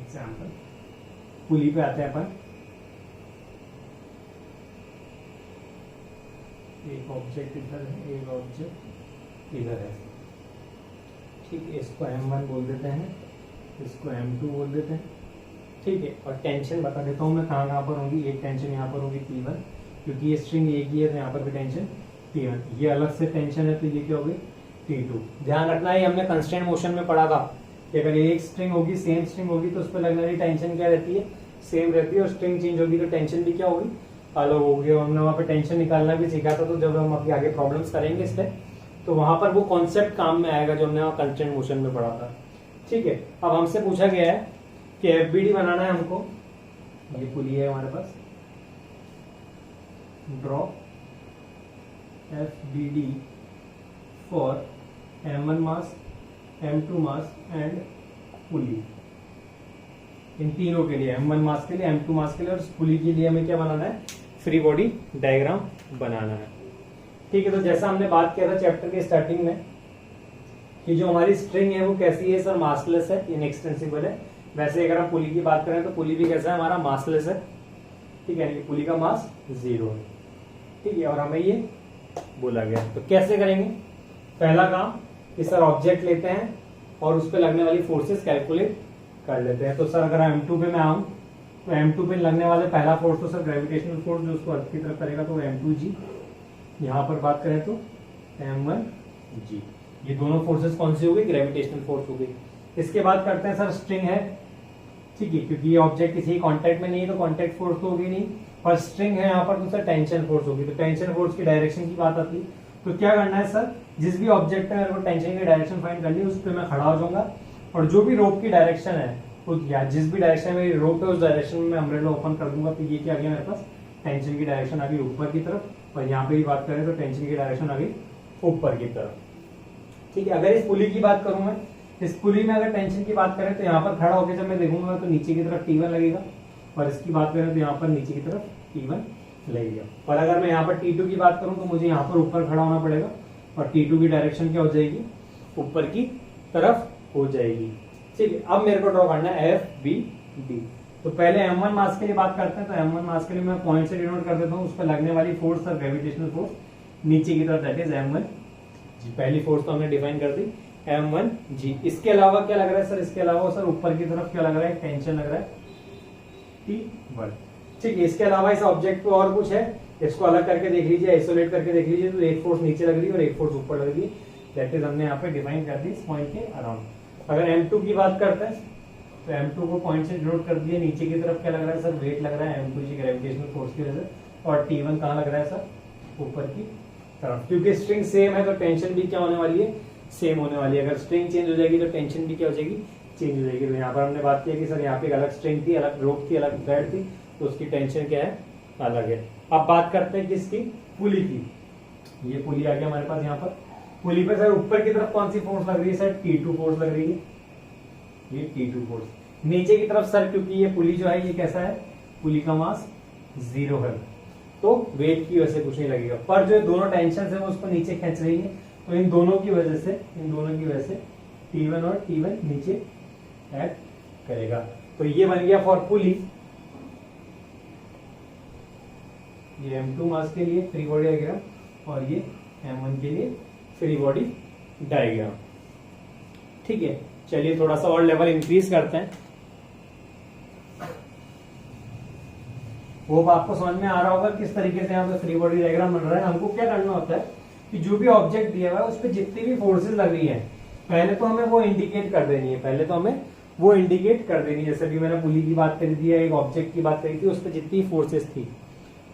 एग्जांपल पुली पे आते हैं अपन। एक ऑब्जेक्ट इधर है, एक ऑब्जेक्ट इधर है। ठीक है, इसको M1 बोल देते हैं, इसको M2 बोल देते हैं। ठीक है, और टेंशन बता देता हूँ मैं कहाँ कहाँ पर होगी। एक टेंशन यहाँ पर होगी P1, क्योंकि ये स्ट्रिंग एक ही है तो यहाँ पर भी टेंशन P1। ये अलग से टेंशन है तो ये क्या होगी P2। ध्यान रखना है, हमने कंस्ट्रेंट मोशन में पढ़ा था कि अगर एक स्ट्रिंग होगी, सेम स्ट्रिंग होगी, तो उस पर लगने वाली टेंशन क्या रहती है, सेम रहती है, और स्ट्रिंग चेंज होगी तो टेंशन भी क्या होगी, अलग होगी। हमने वहाँ पे टेंशन निकालना भी सीखा था, तो जब हम अभी आगे प्रॉब्लम्स करेंगे इस पे, तो वहां पर वो कॉन्सेप्ट काम में आएगा जो हमने वहाँ कंस्ट्रेंट मोशन में पढ़ा था। ठीक है, अब हमसे पूछा गया है कि FBD बनाना है हमको। ये पुली है हमारे पास, draw FBD for M1 mass, M2 mass and pulley. इन तीनों के लिए, M1 मास के लिए, M2 मास के लिए, और पुली के लिए हमें क्या बनाना है, फ्री बॉडी डायग्राम बनाना है। ठीक है, तो जैसा हमने बात किया था चैप्टर के स्टार्टिंग में कि जो हमारी स्ट्रिंग है वो कैसी है सर, मासलेस है, इनएक्सटेंसिबल है। वैसे अगर हम पुली की बात करें तो पुली भी कैसा है, हमारा मासलेस है। ठीक है, पुली का मास 0 है। ठीक है, और हमें ये बोला गया। तो कैसे करेंगे, पहला काम कि सर ऑब्जेक्ट लेते हैं और उस पर लगने वाली फोर्सेस कैलकुलेट कर लेते हैं। तो सर अगर M2 पे मैं आऊं, तो M2 पे लगने वाले पहला फोर्स तो सर ग्रेविटेशनल फोर्स जो उसको अर्थ की तरफ करेगा, तो M2G। यहाँ पर बात करें तो M1G। ये दोनों फोर्सेस कौन सी हो गई, ग्रेविटेशनल फोर्स हो गई। इसके बाद करते हैं सर स्ट्रिंग है। ठीक है, क्योंकि ये ऑब्जेक्ट किसी कांटेक्ट में नहीं है तो कांटेक्ट फोर्स तो होगी नहीं, और स्ट्रिंग है यहाँ पर तो सर टेंशन फोर्स होगी। तो टेंशन फोर्स की डायरेक्शन की बात आती है, तो क्या करना है सर, जिस भी ऑब्जेक्ट है मेरे को टेंशन की डायरेक्शन फाइंड करनी है, उस पर मैं खड़ा हो जाऊंगा, और जो भी रोप की डायरेक्शन है या जिस भी डायरेक्शन में रोप है उस डायरेक्शन में अम्ब्रेला ओपन कर दूंगा। तो ये क्या आ गया मेरे पास, टेंशन की डायरेक्शन आ गई ऊपर की तरफ, और यहाँ पे भी बात करें तो टेंशन की डायरेक्शन आ गई ऊपर की तरफ। ठीक है, अगर इस पुली की बात करूं मैं, इस पुली में अगर टेंशन की बात करें तो यहाँ पर खड़ा होकर जब मैं देखूंगा तो नीचे की तरफ T1 लगेगा, और इसकी बात करें तो यहाँ पर नीचे की तरफ T1 लगेगा। और अगर मैं यहाँ पर T2 की बात करूं तो मुझे यहाँ पर ऊपर खड़ा होना पड़ेगा, और T2 की डायरेक्शन क्या हो जाएगी, ऊपर की तरफ हो जाएगी। ठीक है, अब मेरे को ड्रॉ करना है एफ बी डी। तो पहले M1 मास के लिए बात करते हैं। तो M1 मास के लिए मैं पॉइंट से डिनोट कर देता हूँ, उस पर लगने वाली फोर्स और ग्रेविटेशनल फोर्स नीचे की तरफ, दैट इज M1 जी। पहली फोर्स तो हमने डिफाइन कर दी M1 जी। इसके अलावा क्या लग रहा है सर? इसके अलावा सर ऊपर की तरफ क्या लग रहा है? टेंशन लग रहा है T1। ठीक है, इसके अलावा इस ऑब्जेक्ट पे और कुछ है? इसको अलग करके देख लीजिए, आइसोलेट करके देख लीजिए। तो एक फोर्स नीचे लग रही है और एक फोर्स ऊपर लग रही है, दैट इज हमने यहाँ पे डिफाइन कर दी इस पॉइंट के अराउंड। अगर M2 की बात करते हैं तो M2 को पॉइंट से डिनोट कर दिए। नीचे की तरफ क्या लग रहा है सर? वेट लग रहा है M2 जी ग्रेविटेशनल फोर्स की वजह से। और T1 कहाँ लग रहा है सर? ऊपर की तरफ। क्योंकि स्ट्रिंग सेम है तो टेंशन भी क्या होने वाली है? सेम होने वाली है। अगर स्ट्रिंग चेंज हो जाएगी तो टेंशन भी क्या हो जाएगी? चेंज हो जाएगी। तो यहाँ पर हमने बात की कि सर यहाँ पे एक अलग स्ट्रिंग थी, अलग रोप थी, अलग थ्रेड थी, तो उसकी टेंशन क्या है? अलग है। अब बात करते हैं किसकी? पुली की। ये पुली आ गया हमारे पास यहाँ पर। पुली पे सर ऊपर की तरफ कौन सी फोर्स लग रही है सर? T2 फोर्स लग रही है, ये T2 फोर्स। नीचे की तरफ सर, क्योंकि ये पुली जो है ये कैसा है? पुली का मास 0 है, तो वेट की वजह से कुछ नहीं लगेगा। पर जो दोनों टेंशन है वो उसको नीचे खींच रही है, तो इन दोनों की वजह से T1 और T1 नीचे एक्ट करेगा। तो ये बन गया फॉर पुली, ये M2 मास के लिए फ्री बॉडी डायग्राम, और ये M1 के लिए फ्री बॉडी डायग्राम। ठीक है, चलिए थोड़ा सा और लेवल इंक्रीज करते हैं। वो आपको समझ में आ रहा होगा किस तरीके से यहाँ पे फ्री बॉडी डायग्राम बन रहा है। हमको क्या करना होता है कि जो भी ऑब्जेक्ट दिया हुआ है उस पर जितनी भी फोर्सेस लग रही है, पहले तो हमें वो इंडिकेट कर देनी है। जैसे भी मैंने पुली की बात करी थी या एक ऑब्जेक्ट की बात करी थी, उस पर जितनी फोर्सेस थी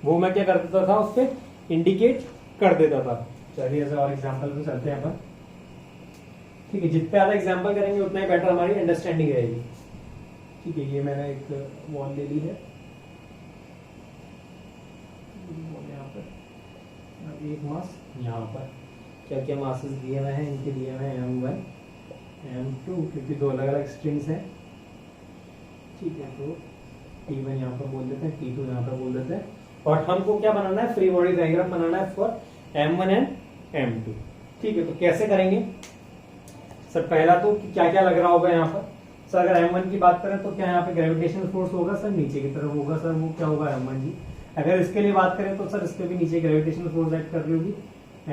वो मैं क्या कर देता था? उस पर इंडिकेट कर देता था। चलिए ऐसे और एग्जाम्पल पे चलते हैं अपन। ठीक है, जितने ज्यादा एग्जाम्पल करेंगे उतना ही बेटर हमारी अंडरस्टैंडिंग रहेगी। ठीक है, ये मैंने एक वॉल ले ली है यहाँ पर, एक मास यहाँ पर। क्या क्या मासेस दिए हुए हैं? इनके दिए हुए हैं M1 M2, क्योंकि दो अलग अलग स्ट्रिंग्स हैं। ठीक है, तो T1 यहाँ पर बोल देते हैं, T2 यहाँ पर बोल देते हैं। और हमको क्या बनाना है? फ्री बॉडी डायग्राम बनाना है फॉर M1 एंड M2। ठीक है, तो कैसे करेंगे सर? पहला तो क्या क्या लग रहा होगा यहाँ पर सर? अगर M1 की बात करें तो क्या यहाँ पे ग्रेविटेशनल फोर्स होगा सर? नीचे की तरफ होगा सर, वो क्या होगा? M1 जी। अगर इसके लिए बात करें तो सर इसके भी नीचे ग्रेविटेशनल फोर्स एक्ट कर रही होगी,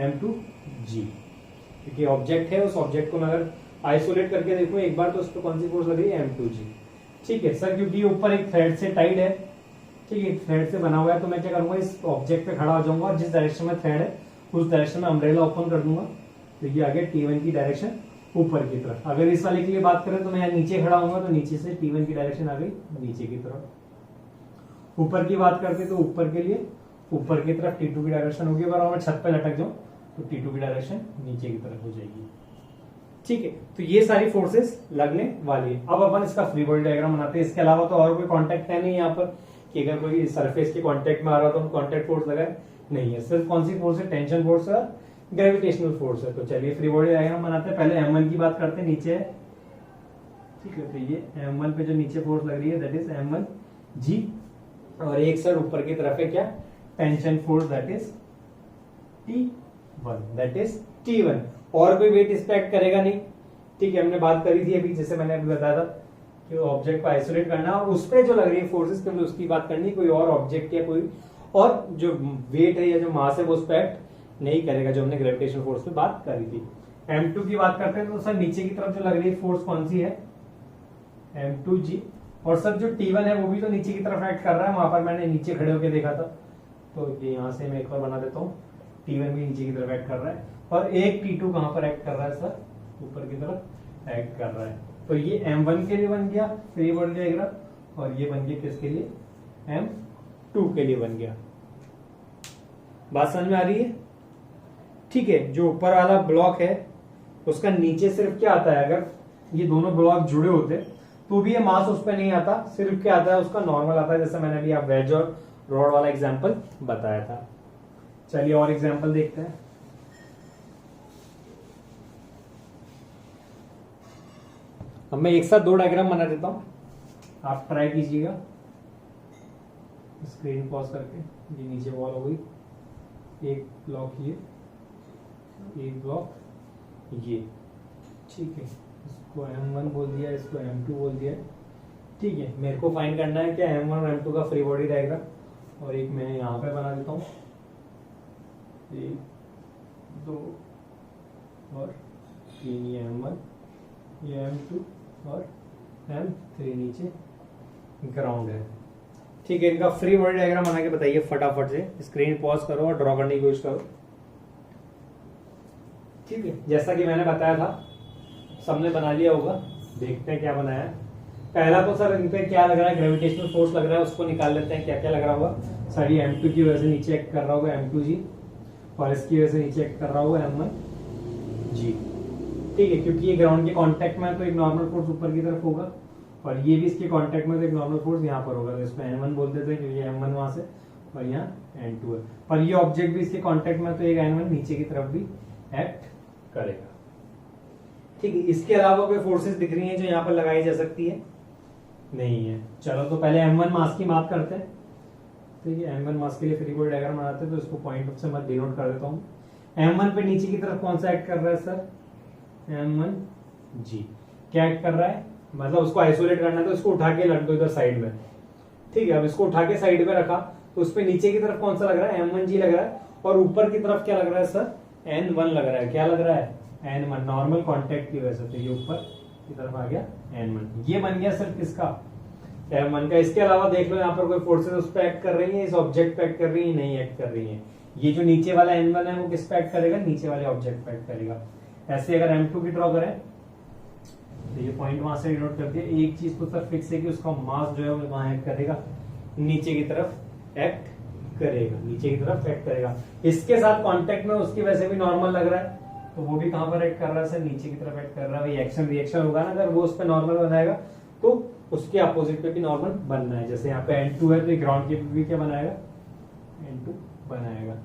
M2 जी। क्योंकि ऑब्जेक्ट है, उस ऑब्जेक्ट को मैं अगर आइसोलेट करके देखूं एक बार तो उस पर कौन सी फोर्स लग रही है? M2 जी। ठीक है सर, क्योंकि ऊपर एक थ्रेड से टाइड है, ठीक है, थ्रेड से बना हुआ है, तो मैं क्या करूंगा? इस ऑब्जेक्ट पे खड़ा हो जाऊंगा और जिस डायरेक्शन में थ्रेड है उस डायरेक्शन में अम्ब्रेला ओपन कर दूंगा, तो ये आगे T1 की डायरेक्शन ऊपर की तरफ। अगर इस वाले के लिए बात करें तो मैं यहाँ नीचे खड़ा हूंगा, तो नीचे से T1 की डायरेक्शन आ गई नीचे की तरफ। ऊपर की बात करते तो ऊपर के लिए ऊपर की तरफ T2 की डायरेक्शन होगी। अगर मैं छत पे लटक जाऊं तो T2 की डायरेक्शन नीचे की तरफ हो जाएगी। ठीक है, तो ये सारी फोर्सेस लगने वाली है। अब अपन इसका फ्री बॉडी डायग्राम बनाते हैं। इसके अलावा तो और कोई कॉन्टेक्ट है नहीं यहाँ पर कि अगर कोई सरफेस के कॉन्टेक्ट में आ रहा तो हम कॉन्टेक्ट फोर्स लगाए, नहीं है। सिर्फ कौन सी फोर्स है? टेंशन फोर्स है, ग्रेविटेशनल फोर्स है। तो चलिए फ्री बॉडी डायग्राम बनाते हैं। पहले M1 की बात करते हैं, नीचे है। ठीक है, तो ये M1 पे जो नीचे फोर्स लग रही है दैट इज M1 जी। और एक सर ऊपर की तरफ है क्या? Tension force that is T1, that is T1। और कोई वेट इस पे एक्ट करेगा नहीं। ठीक है, हमने बात करी थी अभी, जैसे मैंने अभी बताया था कि ऑब्जेक्ट को आइसोलेट करना और उस पे जो लग रही है फोर्सेस केवल उसकी बात करनी, कोई और ऑब्जेक्ट या कोई और जो वेट है या जो मास है वो उस पे एक्ट नहीं करेगा, जो हमने ग्रेविटेशनल फोर्स पे बात करी थी। M2 की बात करते हैं तो सर नीचे की तरफ जो लग रही है फोर्स कौन सी है? M2 जी। और सर जो T1 है वो भी तो नीचे की तरफ एक्ट कर रहा है, वहां पर मैंने नीचे खड़े होकर देखा था, तो ये यहाँ से मैं एक बार बना देता हूँ। T1 भी नीचे की तरफ एक्ट कर रहा है और एक T2 कहां पर एक्ट कर रहा है सर? ऊपर की तरफ एक्ट कर रहा है। तो ये M1 के लिए बन गया फ्री बॉडी डायग्राम, और ये बन गया किसके लिए? M2 के लिए बन गया। बात समझ में आ रही है? ठीक है, जो ऊपर वाला ब्लॉक है उसका नीचे सिर्फ क्या आता है? अगर ये दोनों ब्लॉक जुड़े होते तो भी ये मास उस पर नहीं आता, सिर्फ क्या आता है? उसका नॉर्मल आता है, जैसे मैंने अभी आप वेज और रॉड वाला एग्जाम्पल बताया था। चलिए और एग्जाम्पल देखते हैं। अब मैं एक साथ दो डायग्राम बना देता हूं, आप ट्राई कीजिएगा। स्क्रीन पॉज करके, ये नीचे वॉल हो गई, एक ब्लॉक ये, एक ब्लॉक ये। ठीक है, इसको इसको M1 बोल दिया, इसको M2 बोल दिया। ठीक है, मेरे को फाइंड करना है कि M1 और M2 का फ्री बॉडी डायग्राम, और एक मैं यहाँ पे बना देता हूँ, 1 2 और 3, ये M1, ये M2 और M3 नीचे ग्राउंड है। ठीक है, इनका फ्री बॉडी डायग्राम बना के बताइए फटाफट से, स्क्रीन पॉज करो और ड्रॉ करने की कोशिश करो। ठीक है, जैसा कि मैंने बताया था सबने बना लिया होगा, देखते हैं क्या बनाया है। पहला तो सर इन पे क्या लग रहा है, ग्रेविटेशनल फोर्स लग रहा है, उसको निकाल लेते हैं क्या क्या लग रहा होगा। सर ये M2 की वजह से नीचे एक्ट कर रहा होगा M2G, और इसकी वजह से नीचे एक्ट कर रहा होगा M1G। ठीक है, क्योंकि ये ग्राउंड के कांटेक्ट में है तो एक नॉर्मल फोर्स ऊपर की तरफ होगा, और ये भी इसके कांटेक्ट में तो एक नॉर्मल फोर्स यहाँ पर होगा, तो इसमें N1 बोल देते हैं क्योंकि M1 वहां से और यहाँ N2 है। पर ये ऑब्जेक्ट भी इसके कांटेक्ट में तो एक N1 नीचे की तरफ भी एक्ट करेगा। ठीक है, इसके अलावा कोई फोर्सेस दिख रही हैं जो यहाँ पर लगाई जा सकती है? नहीं है। चलो तो पहले M1 मास की बात करते हैं। ठीक है, M1 मास के लिए फ्री बॉडी डायग्राम बनाते हैं, तो इसको पॉइंट से मैं डिनोट कर देता हूँ। M1 पे नीचे की तरफ कौन सा एक्ट कर रहा है सर? M1G। क्या एक्ट कर रहा है? मतलब उसको आइसोलेट करना है तो इसको उठा के रख दो इधर साइड में। ठीक है, अब इसको उठा के साइड में रखा तो उसपे नीचे की तरफ कौन सा लग रहा है? M1G लग रहा है, और ऊपर की तरफ क्या लग रहा है सर? N1 लग रहा है। क्या लग रहा है? N1, नॉर्मल कांटेक्ट की वजह से, तो ये ऊपर की तरफ आ गया N1। ये बन गया सर किसका? M1 का। इसके अलावा देख लो यहाँ पर कोई फोर्सेस उस पर एक्ट कर रही है, इस ऑब्जेक्ट पे एक्ट कर रही है? नहीं एक्ट कर रही है। ये जो नीचे वाला N1 है वो किस पे एक्ट करेगा? नीचे वाले ऑब्जेक्ट पे एक्ट करेगा। ऐसे अगर M2 की ड्रॉ करें तो ये पॉइंट वहां से नोट कर दिया। एक चीज तो सर फिक्स है कि उसका मास जो है वो वहां एक्ट करेगा, नीचे की तरफ एक्ट करेगा, नीचे की तरफ एक्ट करेगा। इसके साथ कांटेक्ट में उसकी वैसे भी नॉर्मल लग रहा है, तो वो भी कहां पर एक्ट कर रहा है सर? नीचे की तरफ एक्ट कर रहा है। एक्शन रिएक्शन होगा ना, अगर वो उस पर नॉर्मल बनाएगा तो उसके अपोजिट पे भी नॉर्मल बनना है। जैसे यहाँ पे N2 है तो ये ग्राउंड के भी क्या बनाएगा? N2 बनाएगा।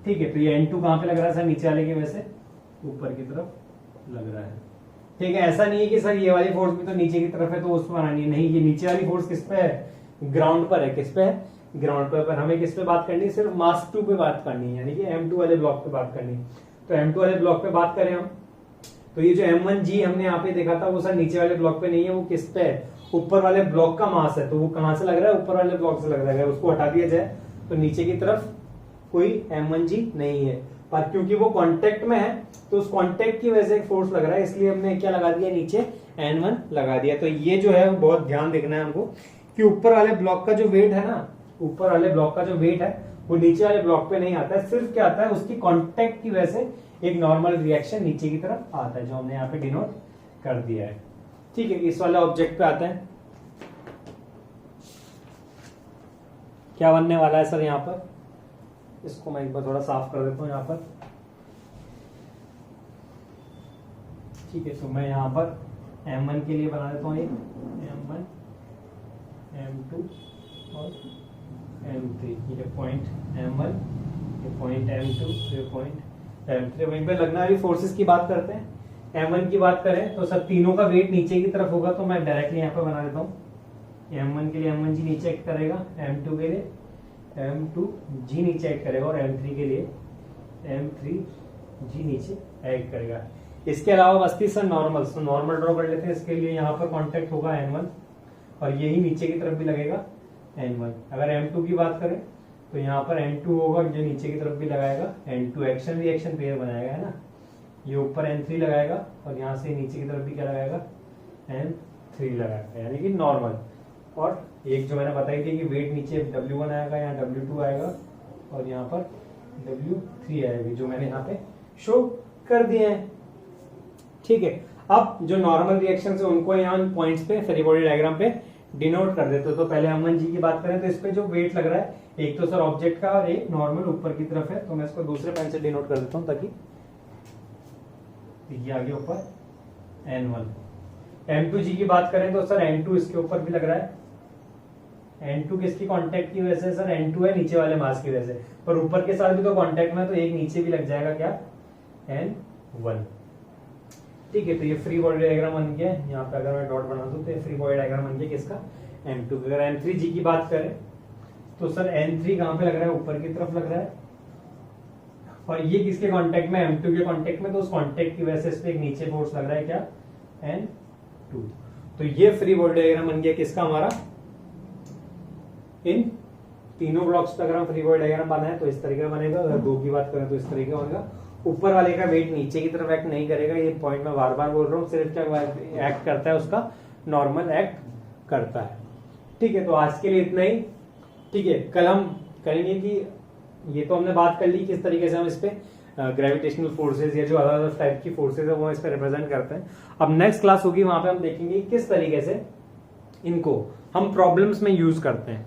ठीक है, तो ये N2 कहां पे लग रहा है सर? नीचे वाले के वजह से ऊपर की तरफ लग रहा है। ठीक है, ऐसा नहीं है कि सर ये वाली फोर्स भी तो नीचे की तरफ है तो उसमें बनानी है, नहीं। ये नीचे वाली फोर्स किस पे है? ग्राउंड पर है। किस पे है? ग्राउंड पर हमें किस पे बात करनी है? सिर्फ मास 2 पे बात करनी है, यानी कि M2 वाले ब्लॉक पे बात करनी है। तो M2 वाले ब्लॉक पे बात करें हम, तो ये जो M1G हमने यहाँ पे देखा था वो सर नीचे वाले ब्लॉक पे नहीं है, वो किस पे है? ऊपर वाले ब्लॉक का मास है। तो वो कहां से लग रहा है? ऊपर वाले ब्लॉक से लग रहा है। उसको हटा दिया जाए तो नीचे की तरफ कोई M1G नहीं है, पर क्योंकि वो कांटेक्ट में है तो उस कांटेक्ट की वजह से एक फोर्स लग रहा है, इसलिए हमने क्या लगा दिया? नीचे N1 लगा दिया। तो ये जो है वो बहुत ध्यान देखना है हमको कि ऊपर वाले ब्लॉक का जो वेट है ना, ऊपर वाले ब्लॉक का जो वेट है वो नीचे वाले ब्लॉक पे नहीं आता है। सिर्फ क्या आता है? उसकी कांटेक्ट की वजह से एक नॉर्मल रिएक्शन नीचे की तरफ आता है, जो हमने यहाँ पे डिनोट कर दिया है। ठीक है, इस वाले ऑब्जेक्ट पे आते हैं। क्या बनने वाला है सर यहाँ पर? इसको मैं एक बार थोड़ा साफ कर देता हूँ यहाँ पर। ठीक है, तो मैं यहाँ पर M1 के लिए बना देता हूँ एक M1, M2 और M3। ये पॉइंट M1, ये पॉइंट M2, ये पॉइंट M3। वहीं पे लगने वाली फोर्सेस की बात करते हैं। M1 की बात करें तो सर तीनों का वेट नीचे की तरफ होगा, तो मैं डायरेक्टली यहाँ पे बना देता हूँ। M1 के लिए M1G नीचे एक्ट करेगा, M2 के लिए M2G नीचे एक्ट करेगा, और M3 के लिए M3G नीचे एक्ट करेगा। इसके अलावा बस्ती सर नॉर्मल, तो नॉर्मल ड्रॉ कर लेते हैं। इसके लिए यहाँ पर कांटेक्ट होगा N1, और यही नीचे की तरफ भी लगेगा N1। अगर M2 की बात करें तो यहाँ पर N2 होगा, जो नीचे की तरफ भी लगाएगा N2। एक्शन रिएक्शन पेयर बनाएगा, है ना। ये ऊपर N3 लगाएगा और यहाँ से नीचे की तरफ भी क्या लगाएगा? N3 लगाएगा, यानी कि नॉर्मल। और एक जो मैंने बताई थी कि वेट नीचे W1 आएगा, यहाँ W2 आएगा, और यहाँ पर W3 आएगी, जो मैंने यहाँ पे शो कर दिए हैं। ठीक है, अब जो नॉर्मल रिएक्शन है उनको यहाँ पॉइंट्स पे फ्री बॉडी डायग्राम पे डिनोट कर देते हो। तो पहले M1G की बात करें तो इस पे जो वेट लग रहा है, एक तो सर ऑब्जेक्ट का और एक नॉर्मल ऊपर की तरफ है, तो मैं इसको दूसरे पेन से डिनोट कर देता हूँ ताकि ये आगे ऊपर N1। M2G की बात करें तो सर N2 इसके ऊपर भी लग रहा है। N2 किसकी कांटेक्ट की वजह से सर? N2 है नीचे वाले मास की वजह से, पर ऊपर के साथ भी तो कांटेक्ट में, तो एक नीचे भी लग जाएगा, क्या? N1। ठीक है, तो ये फ्री बॉडी डायग्राम बन गया। यहाँ पे अगर मैं डॉट बना दूं तो ये फ्री बॉडी डायग्राम बन गया किसका? M2। अगर M3G की बात करें तो सर N3 कहां पे लग रहा है? ऊपर की तरफ लग रहा है, और ये किसके कांटेक्ट में? M2 के कांटेक्ट में, तो उस कांटेक्ट की वजह से इस पे एक नीचे फोर्स लग रहा है, क्या? 2। तो ये फ्री बॉडी डायग्राम बन गया किसका, हमारा इन तीनों ब्लॉक्स पे अगर हम फ्री बॉडी डायग्राम बनाए तो इस तरीके का बनेगा, अगर 2 की बात करें तो इस तरीके का बनेगा। ऊपर वाले का वेट नीचे की तरफ एक्ट नहीं करेगा, ये पॉइंट मैं बार बार बोल रहा हूँ, सिर्फ क्या एक्ट करता है, उसका नॉर्मल एक्ट करता है। ठीक है, तो आज के लिए इतना ही। ठीक है, कल हम करेंगे कि ये तो हमने बात कर ली किस तरीके से हम इस पे ग्रेविटेशनल फोर्सेज या जो अलग अलग टाइप की फोर्सेज है वो इस पे रिप्रेजेंट करते हैं। अब नेक्स्ट क्लास होगी, वहां पे हम देखेंगे किस तरीके से इनको हम प्रॉब्लम्स में यूज करते हैं।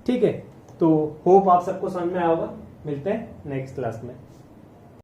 ठीक है, तो होप आप सबको समझ में आया होगा। मिलते हैं नेक्स्ट क्लास में।